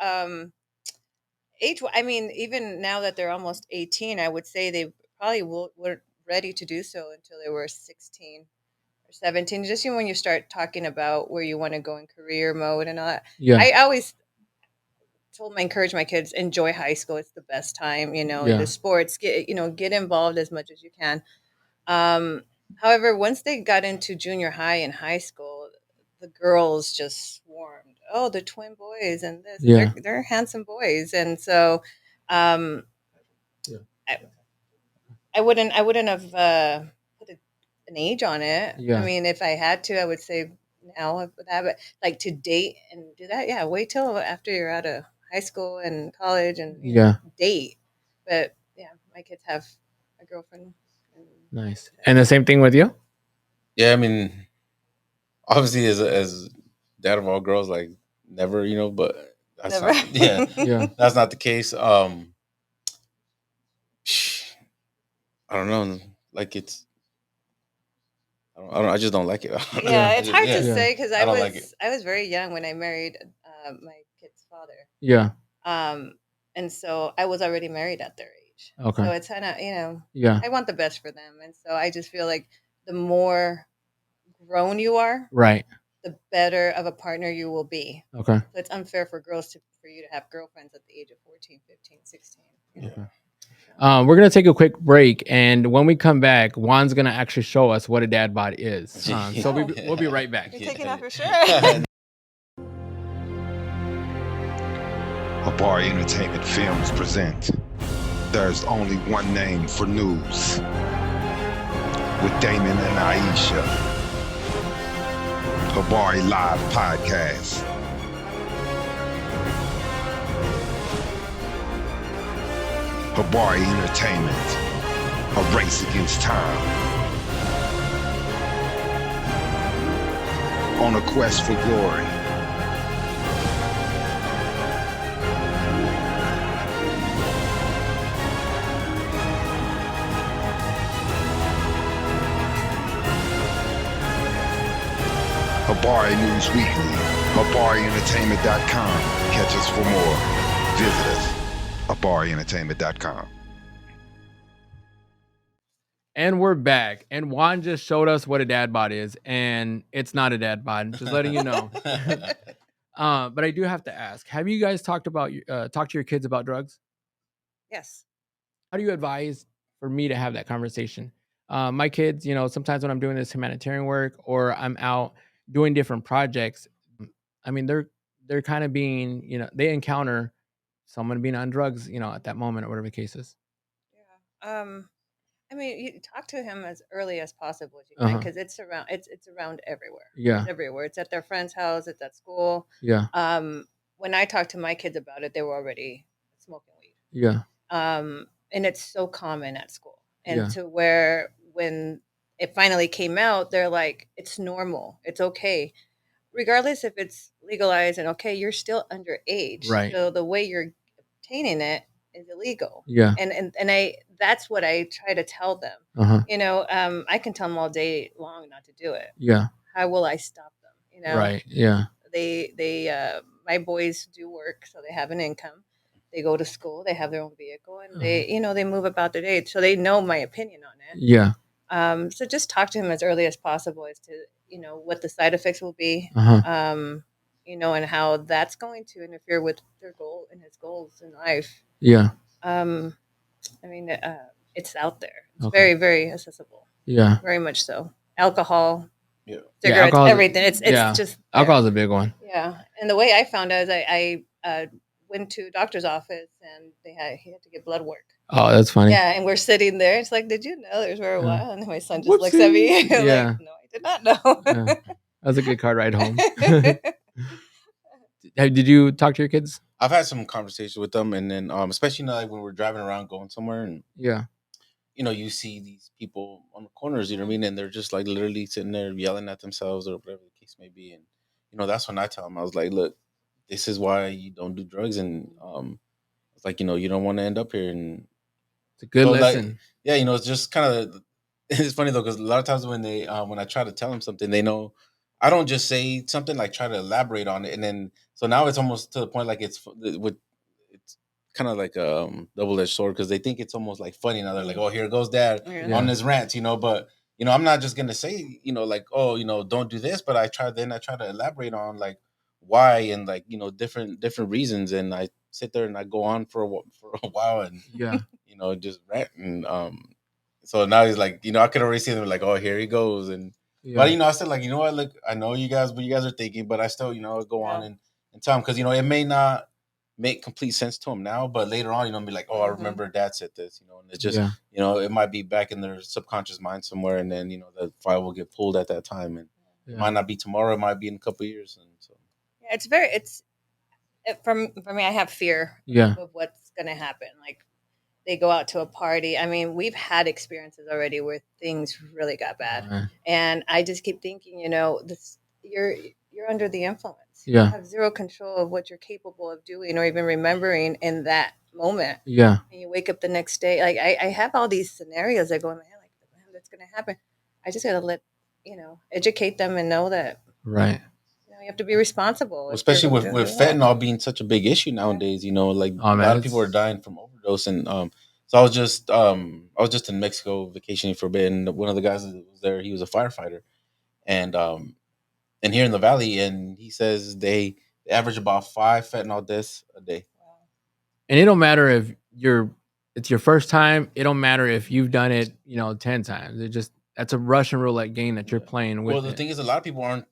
Age. I mean, even now that they're almost 18, I would say they probably weren't ready to do so until they were 16 or 17. Just when you start talking about where you want to go in career mode and all that. Yeah. I always encourage my kids, enjoy high school. It's the best time. Yeah. The sports, get involved as much as you can. However, once they got into junior high and high school, the girls just swarmed. Oh, the twin boys and this. Yeah. They're handsome boys, and so um, Yeah. I wouldn't have put an age on it. Yeah. I mean, if I had to, I would say now I would have it like to date and do that. Yeah, wait till after you're out of high school and college and Yeah. date. But yeah, my kids have a girlfriend. Nice. And the same thing with you? Yeah, I mean, obviously, as dad of all girls, like never, but that's Never. not, yeah, Yeah. that's not the case. I don't know, like I just don't like it. Yeah, it's hard to Yeah. say because I don't like it. I was very young when I married my kid's father. Yeah. And so I was already married at their age. Okay. So it's kind of Yeah. I want the best for them, and so I just feel like the more grown you are, Right. the better of a partner you will be. Okay. So it's unfair for for you to have girlfriends at the age of 14, 15, 16. Okay. We're gonna take a quick break, and when we come back, Juan's gonna actually show us what a dad bod is. So we'll be right back. You're taking off your shirt. Abari Entertainment Films present There's Only One Name for News with Damon and Aisha. Abari Live Podcast. Abari Entertainment, a race against time. On a quest for glory. Abari News Weekly, AbariEntertainment.com. Catch us for more. Visit us, AbariEntertainment.com. And we're back. And Juan just showed us what a dad bod is, and it's not a dad bod. Just letting you know. But I do have to ask: have you guys talked to your kids about drugs? Yes. How do you advise for me to have that conversation? My kids, sometimes when I'm doing this humanitarian work or I'm out doing different projects, I mean, they're kind of being, they encounter someone being on drugs, at that moment or whatever the case is. Yeah. I mean, you talk to him as early as possible as you can because it's around. It's around everywhere. Yeah. It's everywhere. It's at their friend's house. It's at school. Yeah. When I talked to my kids about it, they were already smoking weed. Yeah. And it's so common at school, and to where when it finally came out, they're like, it's normal. It's okay. Regardless if it's legalized and okay, you're still underage. Right. So the way you're obtaining it is illegal. Yeah. And that's what I try to tell them. I can tell them all day long not to do it. Yeah. How will I stop them? Right. Yeah. They my boys do work, so they have an income. They go to school, they have their own vehicle, and they move about their day. So they know my opinion on it. Yeah. So just talk to him as early as possible as to, what the side effects will be, and how that's going to interfere with their goal and his goals in life. Yeah. I mean, it's out there. It's very, very accessible. Yeah. Very much so. Alcohol, Yeah. cigarettes, everything. It's just alcohol's a big one. Yeah. And the way I found out is I went to a doctor's office and he had to get blood work. Oh, that's funny. Yeah, and we're sitting there. It's like, did you know there's for a while? And my son just looks at me. Yeah. Like, no, I did not know. Yeah. That was a good car ride home. Did you talk to your kids? I've had some conversations with them, and then especially like when we're driving around going somewhere, and you see these people on the corners, you know what I mean, and they're just like literally sitting there yelling at themselves or whatever the case may be, and that's when I tell them, I was like, look, this is why you don't do drugs, and it's like you don't want to end up here, and it's a good lesson. Like, it's just kind of it's funny though, because a lot of times when I try to tell them something, they know I don't just say something, like try to elaborate on it, and then so now it's almost to the point like it's kind of like a double-edged sword, because they think it's almost like funny now. They're like, oh, here goes dad on his rant, but I'm not just gonna say, like, oh, don't do this, but I try to elaborate on like why, and like different reasons, and I sit there and I go on for for a while, and just rant, and so now he's like, I could already see them like, oh, here he goes, and but I said like, what, look, I know you guys what you guys are thinking, but I still go on and tell him, because it may not make complete sense to him now, but later on, be like, oh, I remember dad said this, and it's just it might be back in their subconscious mind somewhere, and then the file will get pulled at that time, and it might not be tomorrow, it might be in a couple of years, and so for me, I have fear of what's gonna happen. Like, they go out to a party. I mean, we've had experiences already where things really got bad, and I just keep thinking, this you're under the influence. You have zero control of what you're capable of doing or even remembering in that moment. And you wake up the next day. Like, I have all these scenarios that go in my head, like, man, that's gonna happen. I just gotta let educate them and know that you have to be responsible, especially with fentanyl being such a big issue nowadays. Like a lot of people are dying from overdose, and so I was just in Mexico vacationing for a bit, and one of the guys that was there, he was a firefighter, and here in the valley, and he says they average about 5 fentanyl deaths a day. And it don't matter if it's your first time. It don't matter if you've done it, 10 times. It just, that's a Russian roulette game that you're playing with. Well, the thing is, a lot of people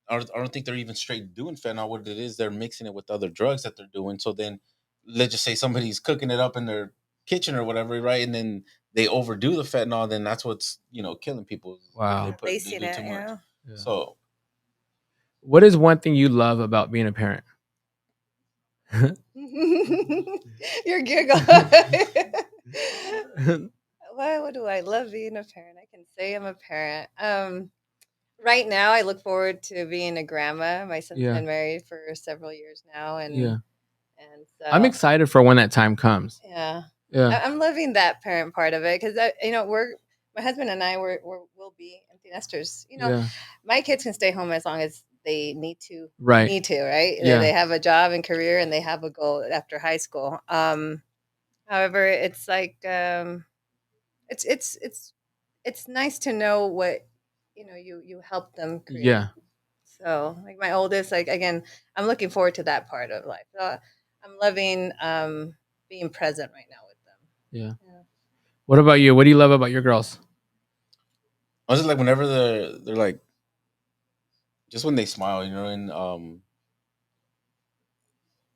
I don't think they're even straight doing fentanyl. What it is, they're mixing it with other drugs that they're doing. So then, let's just say somebody's cooking it up in their kitchen or whatever, right? And then they overdo the fentanyl. Then that's what's killing people. Wow. They do too much. Yeah. So, what is one thing you love about being a parent? Your giggle. What do I love being a parent? I can say I'm a parent. Right now, I look forward to being a grandma. My son's been married for several years now, and so I'm excited for when that time comes. Yeah. I'm loving that parent part of it, because my husband and I will be empty nesters. My kids can stay home as long as they need to. Right. They have a job and career, and they have a goal after high school. However, it's like it's nice to know what you help them create. Yeah. So, like, my oldest, like, again, I'm looking forward to that part of life. So I'm loving being present right now with them. Yeah. What about you? What do you love about your girls? I was just like, whenever they're like, just when they smile, and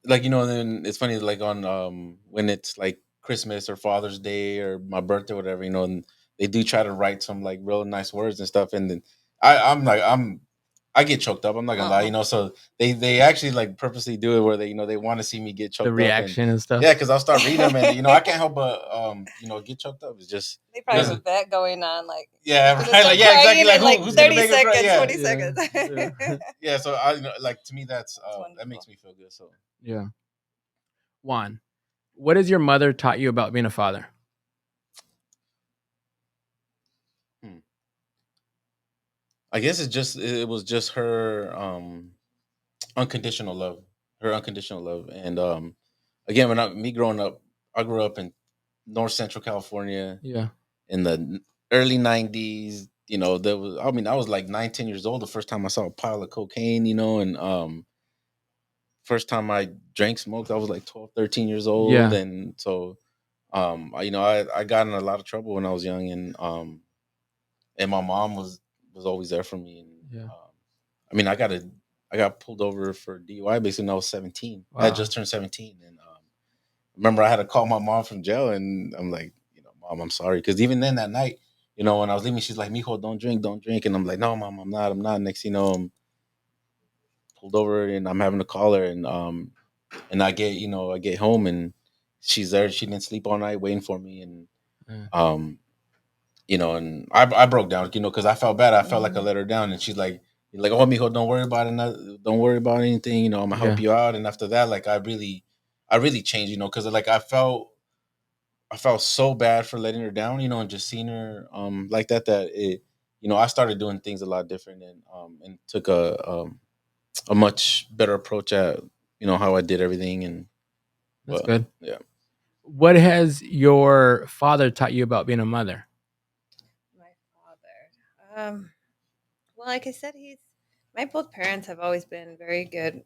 like, then it's funny, like on when it's like Christmas or Father's Day or my birthday, or whatever, and they do try to write some like real nice words and stuff, and then I get choked up. I'm not gonna lie, so they actually like purposely do it where they want to see me get choked up. The reaction and stuff. Yeah, because I'll start reading them, and I can't help but get choked up. It's just they probably have a bet going on, like, right, like, exactly, like who's 30 gonna make seconds, it 20 seconds. Yeah, so I like, to me that's that makes me feel good. So Juan, what has your mother taught you about being a father? I guess it was just her unconditional love, and again, me growing up, I grew up in North Central California, in the early '90s. I was like 9, 10 years old the first time I saw a pile of cocaine, and first time I drank smoke, I was like 12, 13 years old, and so I got in a lot of trouble when I was young, and my mom was always there for me. And I got pulled over for DUI basically when I was 17. Wow. I had just turned 17, and remember I had to call my mom from jail, and I'm like, Mom, I'm sorry, because even then that night, when I was leaving, she's like, Mijo, don't drink, and I'm like, no, Mom, I'm not. Next, I'm pulled over, and I'm having to call her, and I get home, and she's there. She didn't sleep all night waiting for me, and and I broke down, because I felt bad. I felt like I let her down, and she's like, oh, mijo, don't worry about it. Don't worry about anything. I'm gonna help you out. And after that, like, I really changed, because like I felt I felt so bad for letting her down, and just seeing her like that it, I started doing things a lot different, and took a much better approach at how I did everything. And That's but good. yeah. What has your father taught you about being a mother? My father. Well, like I said, my both parents have always been very good,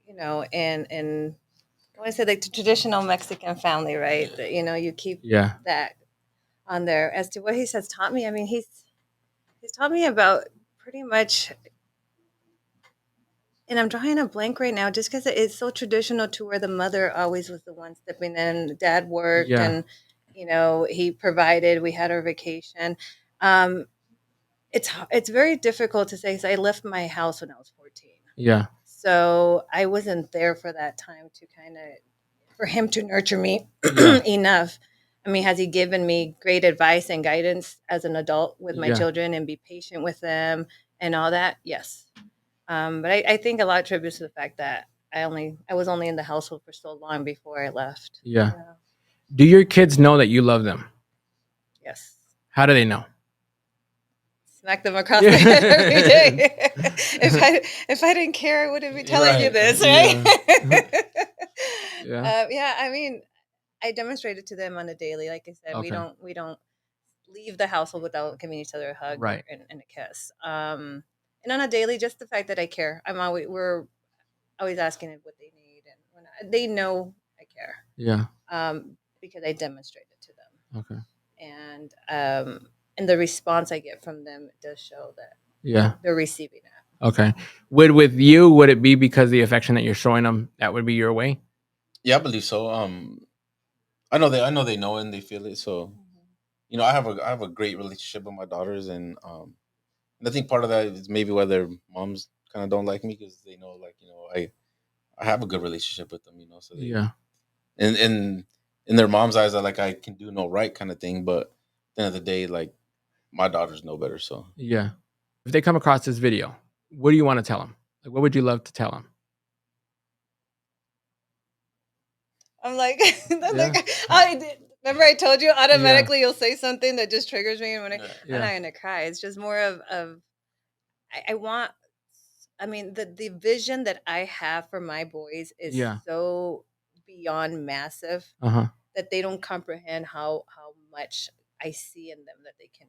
and I want to say like the traditional Mexican family, right? That you keep Yeah. that on there. As to what he has taught me, I mean, he's taught me about pretty much, and I'm drawing a blank right now, just because it's so traditional to where the mother always was the one stepping in. Dad worked, Yeah. and he provided. We had our vacation. Um, it's very difficult to say. 'Cause I left my house when I was 14. Yeah. So I wasn't there for that time to kind of for him to nurture me Yeah. enough. I mean, has he given me great advice and guidance as an adult with my Yeah. children and be patient with them and all that? Yes. But I think a lot attributes to the fact that I was only in the household for so long before I left. Yeah. Yeah. Do your kids know that you love them? Yes. How do they know? Smack them across the head every day. if I didn't care, I wouldn't be telling you Right. this, right? Yeah. Yeah. I mean, I demonstrate it to them on a daily. Like I said, Okay. we don't leave the household without giving each other a hug Right. and a kiss. And on a daily, just the fact that I care. We're always asking what they need, and they know I care. Yeah. Because I demonstrate it to them, Okay. and the response I get from them does show that Yeah. they're receiving it. Okay. With you, would it be because the affection that you're showing them, that would be your way? Yeah, I believe so. I know they know it and they feel it. So I have a great relationship with my daughters, and I think part of that is maybe why their moms kind of don't like me, because they know, like, I have a good relationship with them. So they, Yeah. and in their mom's eyes, I can do no right kind of thing. But at the end of the day, like, my daughters know better. So Yeah. If they come across this video, what do you want to tell them? Like, what would you love to tell them? I'm like, Yeah. remember I told you Yeah. automatically you'll say something that just triggers me, and I'm not Yeah. gonna cry. It's just more of I want. I mean, the vision that I have for my boys is Yeah. so beyond massive Uh-huh. that they don't comprehend how much I see in them that they can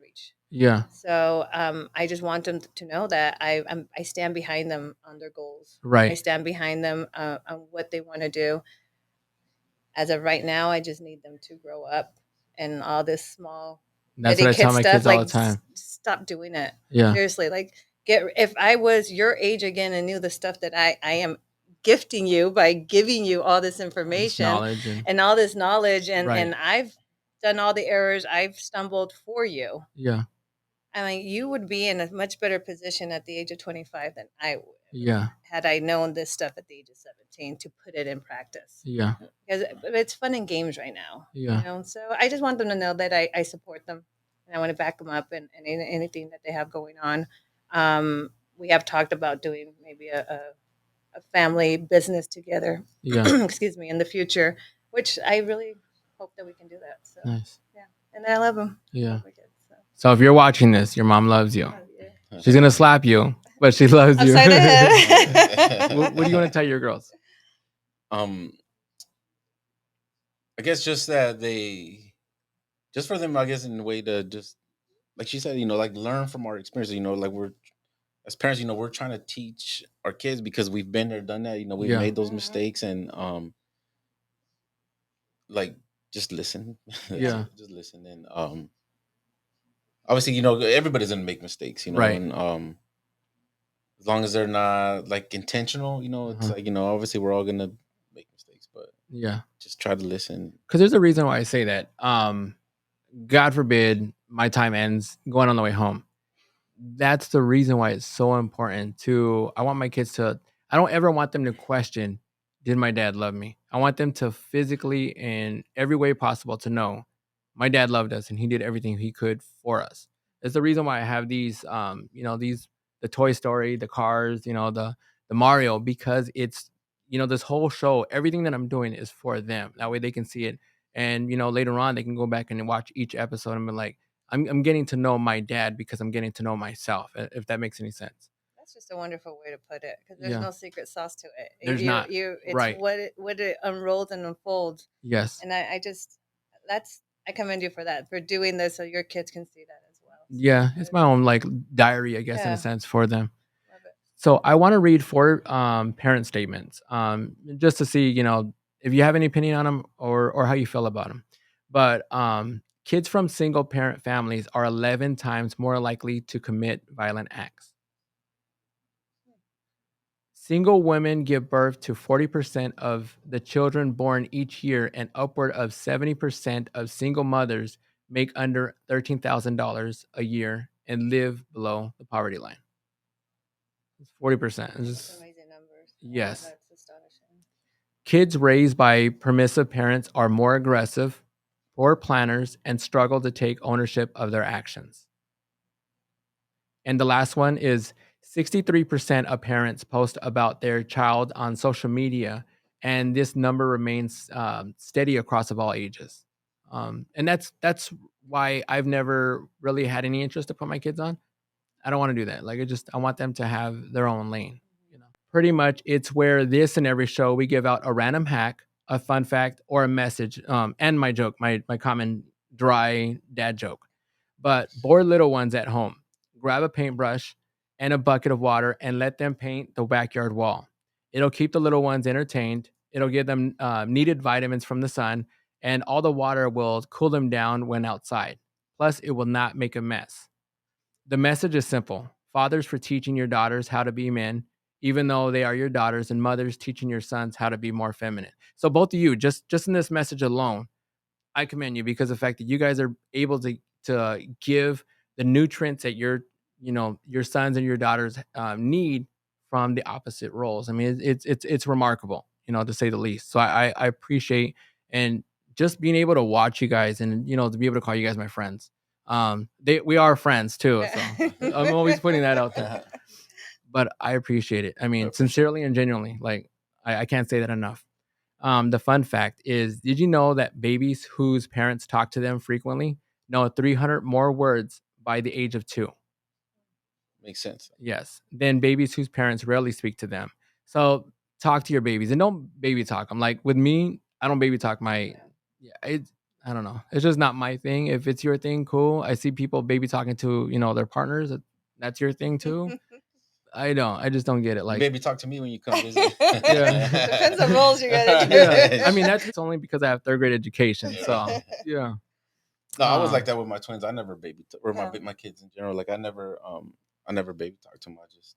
reach. Yeah. So I just want them to know that I stand behind them on their goals. I Right. stand behind them on what they want to do. As of right now, I just need them to grow up, and all this small That's bitty what I tell kid my stuff, kids all like the time. stop doing it. Yeah. Seriously, like if I was your age again and knew the stuff that I am gifting you by giving you all this All this information knowledge and all this knowledge, and Right. I've done all the errors, I've stumbled for you. Yeah. I mean, you would be in a much better position at the age of 25 than I would. Yeah. Had I known this stuff at the age of 17 to put it in practice. Yeah. Because it's fun and games right now. Yeah. So I just want them to know that I support them, and I want to back them up in anything that they have going on. We have talked about doing maybe a family business together, Yeah. excuse me, in the future, which I really hope that we can do that. So, Nice. yeah. And I love them. Yeah. I love my kids, so. So if you're watching this, your mom loves you. Love you. She's gonna slap you, but she loves you. Upside the head. What do you want to tell your girls? I guess just that just for them, I guess, in a way to just, like she said, like, learn from our experiences. Like, we're, as parents, we're trying to teach our kids because we've been there, done that. We've Yeah. made those mistakes, and like, just listen. Yeah. Just listen, and obviously, everybody's gonna make mistakes, Right. and as long as they're not, like, intentional, it's like, obviously we're all gonna make mistakes, but Yeah. just try to listen. Because there's a reason why I say that. God forbid my time ends going on the way home. That's the reason why it's so important I want my kids to, I don't ever want them to question, did my dad love me? I want them to physically, in every way possible, to know my dad loved us and he did everything he could for us. That's the reason why I have these, the Toy Story, the Cars, the Mario, because it's, this whole show, everything that I'm doing is for them. That way they can see it. And later on they can go back and watch each episode and be like, I'm getting to know my dad because I'm getting to know myself, if that makes any sense. That's just a wonderful way to put it, because there's Yeah. no secret sauce to it. There's not. It's Right. what it unrolls and unfolds. Yes. And I commend you for that, for doing this so your kids can see that as well. So Yeah, it's my own like diary, I guess, in Yeah. a sense, for them. love it. So I want to read 4 parent statements, just to see, if you have any opinion on them or how you feel about them. But kids from single parent families are 11 times more likely to commit violent acts. Single women give birth to 40% of the children born each year, and upward of 70% of single mothers make under $13,000 a year and live below the poverty line. It's 40%. It's That's just, amazing numbers. yes. That's astonishing. Kids raised by permissive parents are more aggressive, poor planners, and struggle to take ownership of their actions. And the last one is 63% of parents post about their child on social media, and this number remains steady across of all ages. And that's why I've never really had any interest to put my kids on. I don't want to do that. Like I want them to have their own lane. Pretty much, it's where this and every show we give out a random hack, a fun fact, or a message, and my joke, my common dry dad joke. But bored little ones at home, grab a paintbrush and a bucket of water and let them paint the backyard wall. It'll keep the little ones entertained. It'll give them needed vitamins from the sun, and all the water will cool them down when outside. Plus, it will not make a mess. The message is simple: fathers for teaching your daughters how to be men, even though they are your daughters, and mothers teaching your sons how to be more feminine. So both of you, just in this message alone, I commend you, because the fact that you guys are able to give the nutrients that your sons and your daughters need from the opposite roles. I mean, it's remarkable, to say the least. So I appreciate, and just being able to watch you guys, and to be able to call you guys my friends. We are friends too, so I'm always putting that out there. But I appreciate it. I mean, sincerely and genuinely, like I can't say that enough. The fun fact is, did you know that babies whose parents talk to them frequently know 300 more words by the age of 2? Makes sense. Yes, than babies whose parents rarely speak to them. So talk to your babies, and don't baby talk. I'm like, with me, I don't baby talk I don't know. It's just not my thing. If it's your thing, cool. I see people baby talking to, their partners. That's your thing too. I just don't get it. Like, Baby, talk to me when you come visit. Yeah. Depends on roles you gotta do. yeah. I mean, that's only because I have 3rd grade education. So yeah. No, I was like that with my twins. I never baby or Yeah. my kids in general. Like I never baby talk to them. I just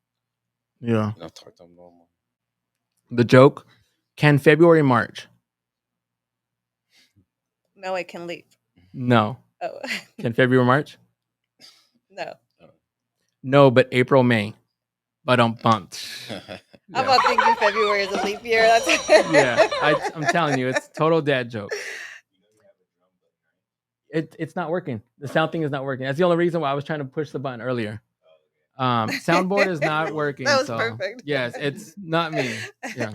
talk to them normal. The joke: can February March? No, it can leap. No. Oh. Can February March? No. No, but April May. But bumped. I'm about thinking February is a leap year. That's Yeah, I'm telling you, it's total dad joke. It's not working. The sound thing is not working. That's the only reason why I was trying to push the button earlier. Soundboard is not working. That was so perfect. Yes, it's not me. Yeah.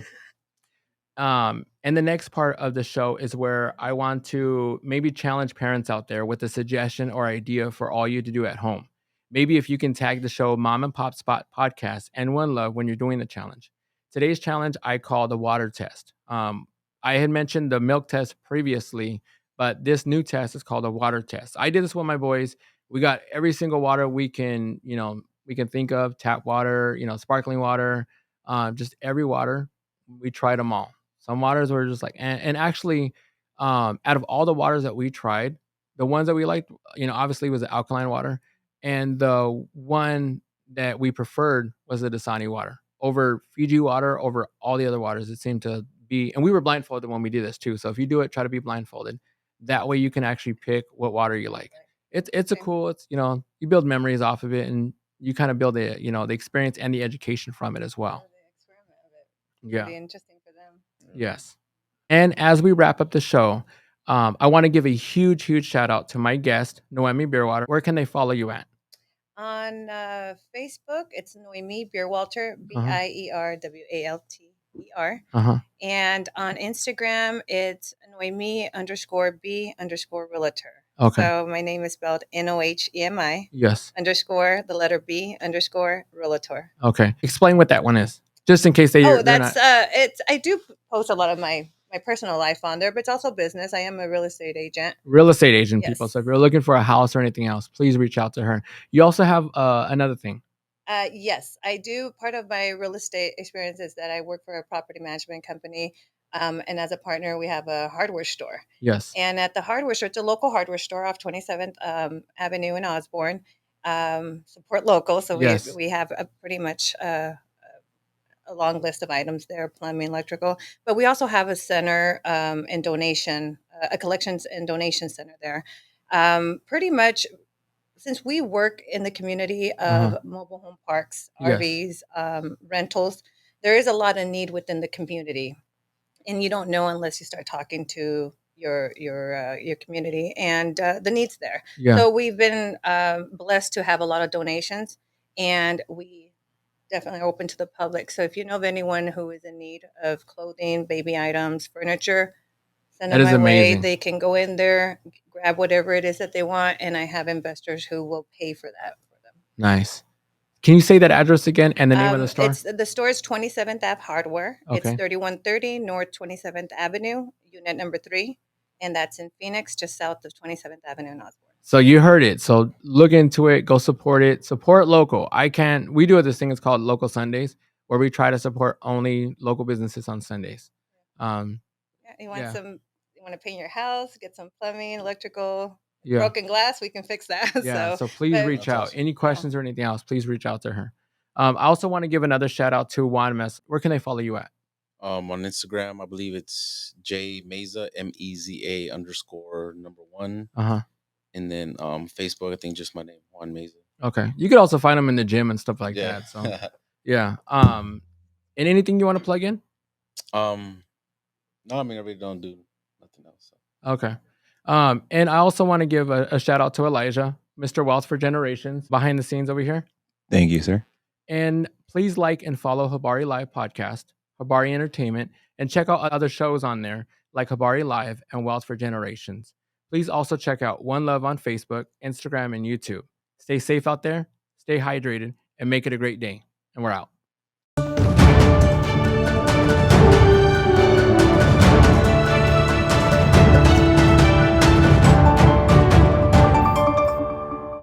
And the next part of the show is where I want to maybe challenge parents out there with a suggestion or idea for all you to do at home. Maybe if you can tag the show Mom and Pop Spot Podcast and One Love when you're doing the challenge. Today's challenge I call the water test. I had mentioned the milk test previously, but this new test is called a water test. I did this with my boys. We got every single water we can think of: tap water, sparkling water, just every water. We tried them all. Some waters were just like, and actually, out of all the waters that we tried, the ones that we liked, obviously was the alkaline water, and the one that we preferred was the Dasani water over Fiji water, over all the other waters. It seemed to be, and we were blindfolded when we did this too. So if you do it, try to be blindfolded. That way you can actually pick what water you like. It's a cool. It's you build memories off of it, and you kind of build the the experience and the education from it as well. Yeah. Pretty interesting for them. Yes. And as we wrap up the show, I want to give a huge shout out to my guest, Noemi Beerwater. Where can they follow you at? On Facebook, it's Noemi Beerwalter, Bierwalt. ER. Uh-huh. And on Instagram, it's Noemi_B_realtor. Okay. So my name is spelled Nohemi Yes. _ the letter B _ realtor. Okay. Explain what that one is, just in case Oh, they're that's not. it's. I do post a lot of my personal life on there, but it's also business. I am a real estate agent. Real estate agent people. Yes. So if you're looking for a house or anything else, please reach out to her. You also have another thing. Yes, I do. Part of my real estate experience is that I work for a property management company. And as a partner, we have a hardware store. Yes. And at the hardware store, it's a local hardware store off 27th Avenue in Osborne. Support local. So Yes. we have a pretty much a long list of items there, plumbing, electrical. But we also have a center and donation, a collections and donation center there. Pretty much, since we work in the community of mobile home parks, Yes. RVs, rentals, there is a lot of need within the community, and you don't know unless you start talking to your community and the needs there. Yeah. So we've been blessed to have a lot of donations, and we definitely are open to the public. So if you know of anyone who is in need of clothing, baby items, furniture, send That them is my way. amazing. They can go in there, grab whatever it is that they want, and I have investors who will pay for that for them. Nice. Can you say that address again and the name of the store? The store is 27th Ave Hardware. Okay. It's 3130 North 27th Avenue, unit number 3, and that's in Phoenix, just south of 27th Avenue in Osborne. So you heard it. So look into it. Go support it. Support local. We do this thing. It's called Local Sundays, where we try to support only local businesses on Sundays. Yeah, you want to paint your house, get some plumbing, electrical, Yeah. broken glass, we can fix that. Yeah. So please reach out. awesome. Any questions or anything else, please reach out to her. I also want to give another shout out to Juan Mess. Where can they follow you at? On Instagram, I believe it's J Meza, MEZA_1. Uh-huh. And then Facebook, I think just my name, Juan Meza. Okay. You could also find them in the gym and stuff like that. So yeah. And anything you want to plug in? No, I mean I really don't do nothing else. So. Okay. And I also want to give a shout out to Elijah, Mr. Wealth for Generations, behind the scenes over here. Thank you, sir. And please like and follow Habari Live Podcast, Habari Entertainment, and check out other shows on there like Habari Live and Wealth for Generations. Please also check out One Love on Facebook, Instagram, and YouTube. Stay safe out there, stay hydrated, and make it a great day. And we're out.